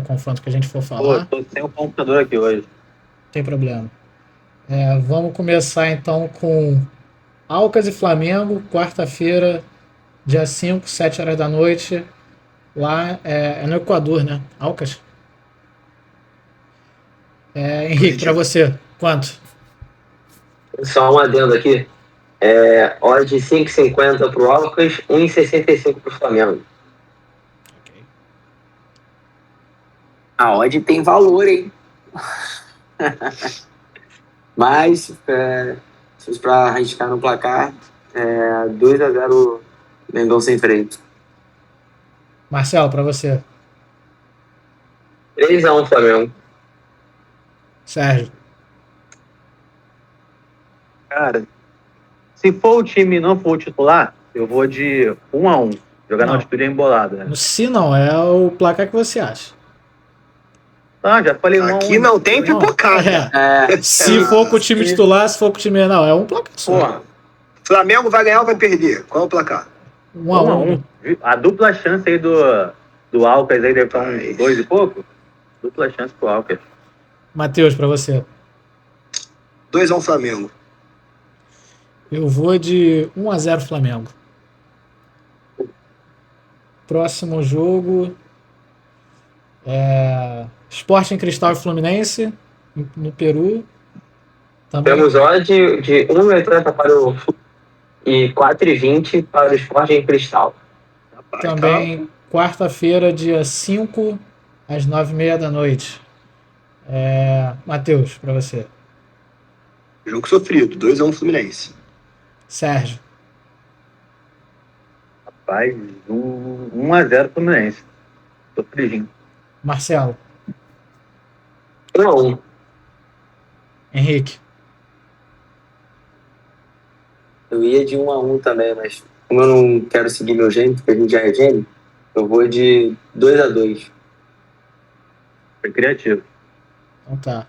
confronto que a gente for falar. Tô sem o computador aqui hoje. Não tem problema. Vamos começar então com Alcas e Flamengo, quarta-feira, dia 5, 7 horas da noite. Lá é no Equador, né? Alcas. Henrique, pra você, quanto? Só um adendo aqui. Odd 5,50 pro Alcas, 1,65 pro Flamengo. A odd tem valor, hein? Mas, se fosse pra arriscar no placar, 2-0 Mengão sem freio. Marcelo, pra você. 3-1 Flamengo. Sérgio. Cara, se for o time e não for o titular, eu vou de 1-1. Jogar na altitude embolada, né? Se não, é o placar que você acha. Ah, já falei 1-1. Aqui não tem pipocada. Se for com o time titular, se for com o time... Não, é um placar só. Porra. Flamengo vai ganhar ou vai perder? Qual é o placar? 1-1. A dupla chance aí do Alcas aí deve estar uns 2 e pouco. Dupla chance pro Alcas. Matheus, pra você. 2-1 Flamengo. Eu vou de 1-0 Flamengo. Próximo jogo Sporting Cristal e Fluminense no Peru. Também. Temos odd de 1,80 para o e 4,20 para o Sporting Cristal. Também quarta-feira, dia 5, às 9h30 da noite. Matheus, pra você. Jogo sofrido, 2-1 Fluminense. Sérgio. Rapaz, 1-0 Fluminense. Sofridinho. Marcelo. 1-1. Henrique. Eu ia de 1-1 também, mas como eu não quero seguir meu gênio, porque a gente já é gênio, eu vou de 2-2. Foi criativo. Então tá.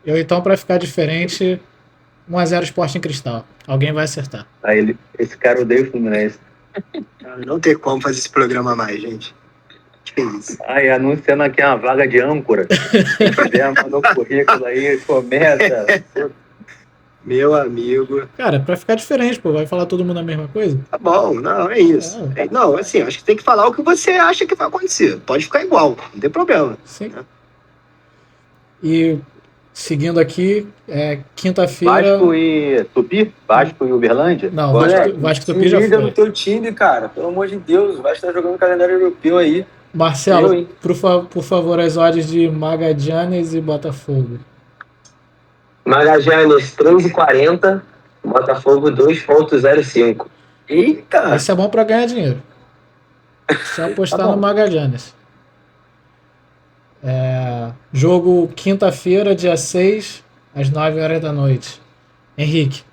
Eu, então, pra ficar diferente, 1-0 Sporting Cristal. Alguém vai acertar. Aí esse cara odeia o Fluminense. Não tem como fazer esse programa mais, gente. Que isso? Aí, anunciando aqui uma vaga de âncora. Quem quiser, mandou o currículo aí, começa. Meu amigo. Cara, pra ficar diferente, pô, vai falar todo mundo a mesma coisa? Tá bom, não, é isso. Não, assim, acho que tem que falar o que você acha que vai acontecer. Pode ficar igual, não tem problema. Sim. E seguindo aqui, quinta-feira... Vasco e Tupi? Vasco e Uberlândia? Não, Vasco e Tupi já liga foi. no teu time, cara. Pelo amor de Deus, o Vasco tá jogando calendário europeu aí. Marcelo, por favor, as odds de Magallanes e Botafogo. Magallanes 3,40, Botafogo 2,05. Eita! Isso é bom pra ganhar dinheiro. Só apostar no Magallanes. Jogo quinta-feira, dia 6, às 9h da noite. Henrique.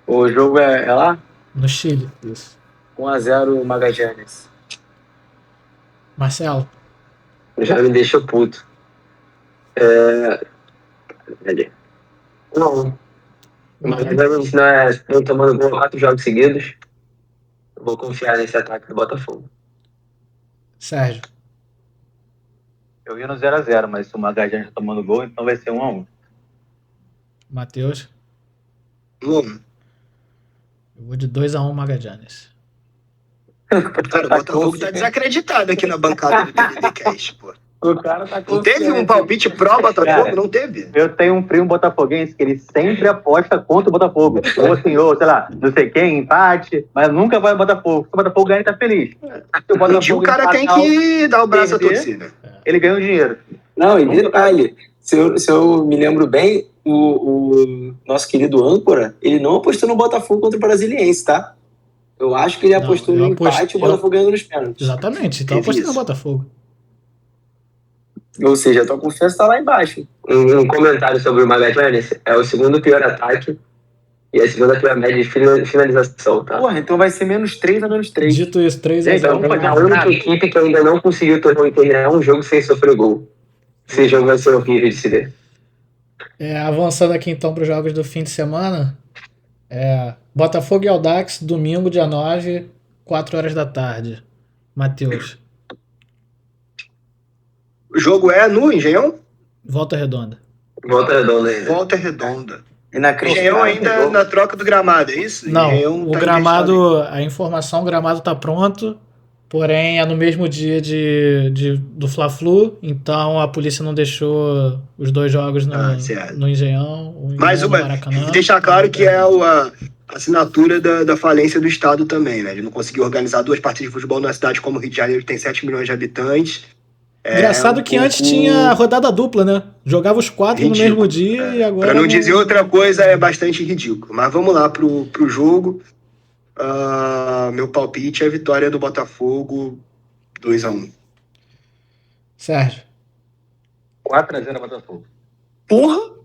O jogo é lá? No Chile, isso. 1-0 Magallanes. Marcelo. Já me deixou puto. Não. O Magallanes não tomando gol 4 jogos seguidos. Eu vou confiar nesse ataque do Botafogo. Sérgio. Eu ia no 0-0, mas se o Magallanes tá tomando gol, então vai ser 1-1. Matheus. 1-1. Eu vou de 2-1 Magallanes. Cara, o Botafogo tá desacreditado aqui na bancada do TDDcast, pô. O cara tá Não teve um palpite pró Botafogo? Não teve? Eu tenho um primo botafoguense que ele sempre aposta contra o Botafogo. Ou assim, sei lá, não sei quem, empate, mas nunca vai ao Botafogo. Se o Botafogo ganha, ele tá feliz. E o cara tem que dar o braço a torcer, né? Ele ganha o dinheiro. Não, e detalhe, se eu me lembro bem, o nosso querido âncora, ele não apostou no Botafogo contra o Brasiliense, tá? Eu acho que ele apostou no empate e o Botafogo ganhando nos pênaltis. Exatamente, então apostei no Botafogo. Ou seja, a tua confiança tá lá embaixo. Um comentário sobre o Magallanes: é o segundo pior ataque e a segunda pior média de finalização, tá? Porra, então vai ser -3 a -3. Dito isso, 3-0. Então, a única equipe que ainda não conseguiu terminar um jogo sem sofrer gol. Esse jogo vai ser horrível de se ver. Avançando aqui então para os jogos do fim de semana. Botafogo e Audax, domingo, dia 9, 4 da tarde. Matheus. O jogo é no Engenhão? Volta Redonda. Volta Redonda ainda. Volta Redonda. Engenhão ainda na troca do gramado, é isso? Não, Engenhão o tá gramado, a informação, o gramado tá pronto, porém é no mesmo dia do Fla-Flu, então a polícia não deixou os 2 jogos no Engenhão. Mais uma, deixar claro que é a assinatura da falência do Estado também, né? Ele não conseguiu organizar 2 partidas de futebol numa cidade como o Rio de Janeiro, que tem 7 milhões de habitantes. Engraçado que antes tinha rodada dupla, né? Jogava os 4 no mesmo dia e agora... Pra não dizer outra coisa, é bastante ridículo. Mas vamos lá pro jogo. Meu palpite é a vitória do Botafogo 2-1. Sérgio. 4-0 Botafogo. Porra!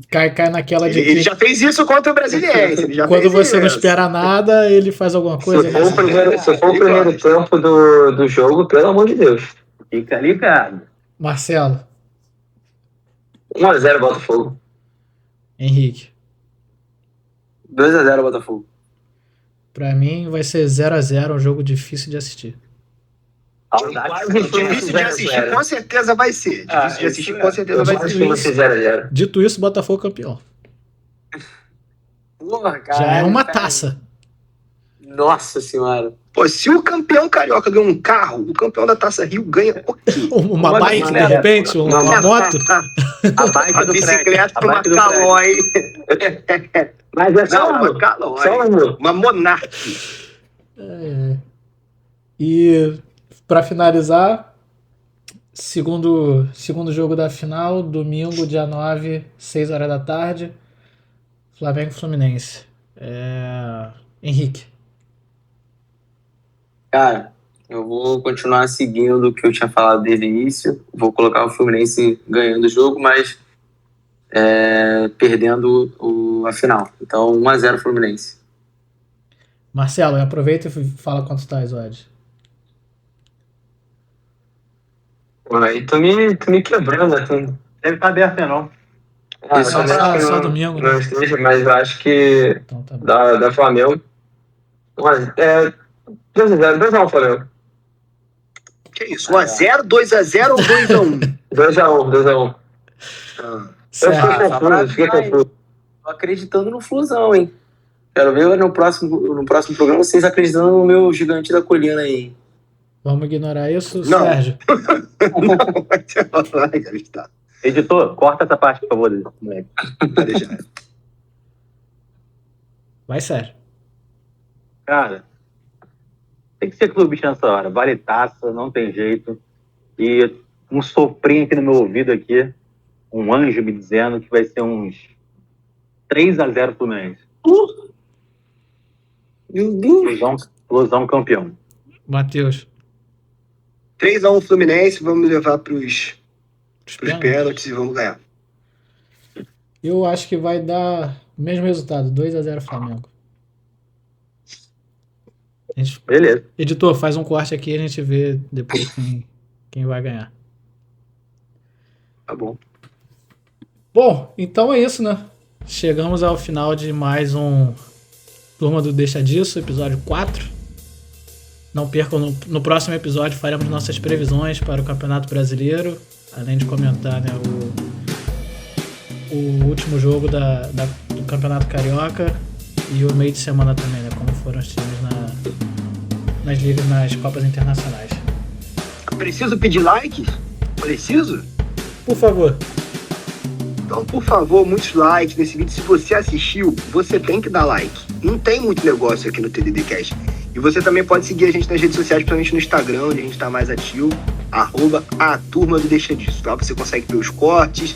Cai naquela de ele já fez isso contra o Brasiliense. Quando você não espera nada, ele faz alguma coisa. Se for o primeiro tempo do jogo, pelo amor de Deus. Fica ligado. Marcelo. 1-0 Botafogo. Henrique. 2-0 Botafogo. Pra mim vai ser 0-0, um jogo difícil de assistir. Difícil de assistir, com certeza vai ser. Difícil de assistir, com certeza vai ser. 0-0. Dito isso, Botafogo campeão. Porra, cara. Já é uma taça. Nossa senhora. Pô, se o campeão carioca ganha um carro, o campeão da Taça Rio ganha o quê? Uma bike, de repente? Uma moto? A bike do bicicleta pra uma Caloi. Mas é só uma Caloi. Uma Monarch. E pra finalizar, segundo jogo da final, domingo, dia 9, 6 horas da tarde, Flamengo e Fluminense. Henrique. Cara, eu vou continuar seguindo o que eu tinha falado desde o início. Vou colocar o Fluminense ganhando o jogo, mas perdendo a final. Então, 1-0 Fluminense. Marcelo, aproveita e fala quanto tá, Exode. Aí tu me quebrando, assim. Deve estar aberto, não. Só domingo. Não esteja, mas eu acho que então, tá da Flamengo. Mas 2-0 Flamengo. Que isso? 1-0, 2-0 ou 2-1? 2-1. Eu fiquei confuso. Tô acreditando no Flusão, hein? Quero ver no próximo programa vocês acreditando no meu gigante da colina aí. Vamos ignorar isso, não. Sérgio? Não, vai acreditar. Editor, corta essa parte, por favor. Vai deixar. Vai, Sérgio. Cara, tem que ser clube nessa hora. Vale taça, não tem jeito. E um soprinho aqui no meu ouvido aqui, um anjo me dizendo que vai ser uns 3-0 Fluminense. Meu Deus. Flusão campeão. Matheus. 3-1 Fluminense, vamos levar pros pênaltis e vamos ganhar. Eu acho que vai dar o mesmo resultado, 2-0 Flamengo. Beleza. Editor, faz um corte aqui e a gente vê depois quem vai ganhar. Tá bom. Bom, então é isso, né? Chegamos ao final de mais um Turma do Deixa Disso, episódio 4. Não percam, no próximo episódio faremos nossas previsões para o Campeonato Brasileiro, além de comentar, né, o último jogo do Campeonato Carioca e o meio de semana também, né, como foram os times nas ligas, nas Copas Internacionais. Preciso pedir likes? Preciso? Por favor. Então, por favor, muitos likes nesse vídeo. Se você assistiu, você tem que dar like. Não tem muito negócio aqui no TDDcast. E você também pode seguir a gente nas redes sociais, principalmente no Instagram, onde a gente está mais ativo, @aturmadoDeixaDisso. Lá você consegue ver os cortes,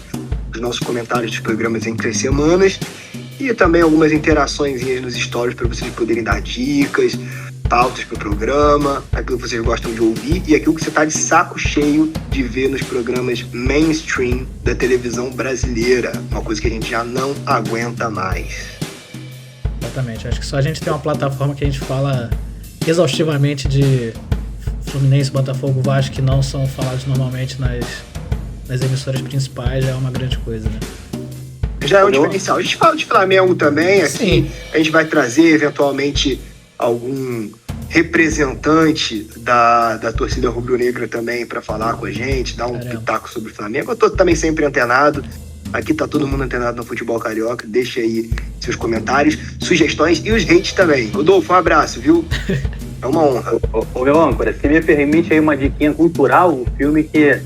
os nossos comentários dos programas entre as semanas e também algumas interações nos stories para vocês poderem dar dicas, pautas para o programa, aquilo que vocês gostam de ouvir e aquilo que você está de saco cheio de ver nos programas mainstream da televisão brasileira. Uma coisa que a gente já não aguenta mais. Exatamente. Acho que só a gente tem uma plataforma que a gente fala exaustivamente de Fluminense, Botafogo, Vasco, que não são falados normalmente nas emissoras principais, já é uma grande coisa, né? Já é um diferencial. A gente fala de Flamengo também, aqui sim. A gente vai trazer eventualmente algum representante da torcida rubro-negra também para falar com a gente, dar um pitaco sobre o Flamengo. Eu tô também sempre antenado. Aqui tá todo mundo antenado no futebol carioca. Deixa aí seus comentários, sugestões e os hates também. Rodolfo, um abraço, viu? É uma honra. Ô, meu âncora, se me permite aí uma diquinha cultural, um filme que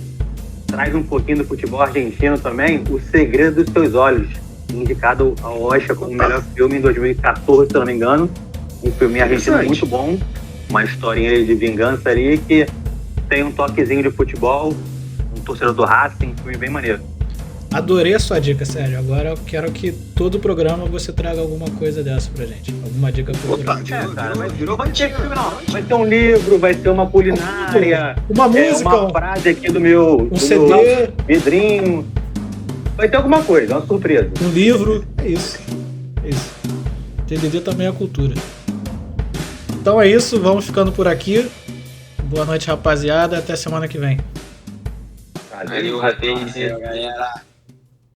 traz um pouquinho do futebol argentino também, O Segredo dos Seus Olhos, indicado ao Oscar como o melhor filme em 2014, se eu não me engano. Um filme argentino muito bom, uma historinha de vingança ali que tem um toquezinho de futebol, um torcedor do Racing, um filme bem maneiro. Adorei a sua dica, Sérgio. Agora eu quero que todo programa você traga alguma coisa dessa pra gente. Alguma dica cultural. Vai ter um livro, vai ter uma culinária, uma música, uma frase aqui do meu CD, vidrinho. Vai ter alguma coisa, uma surpresa. Um livro, é isso. TDD também é cultura. Então é isso, vamos ficando por aqui. Boa noite, rapaziada. Até semana que vem. Valeu, galera.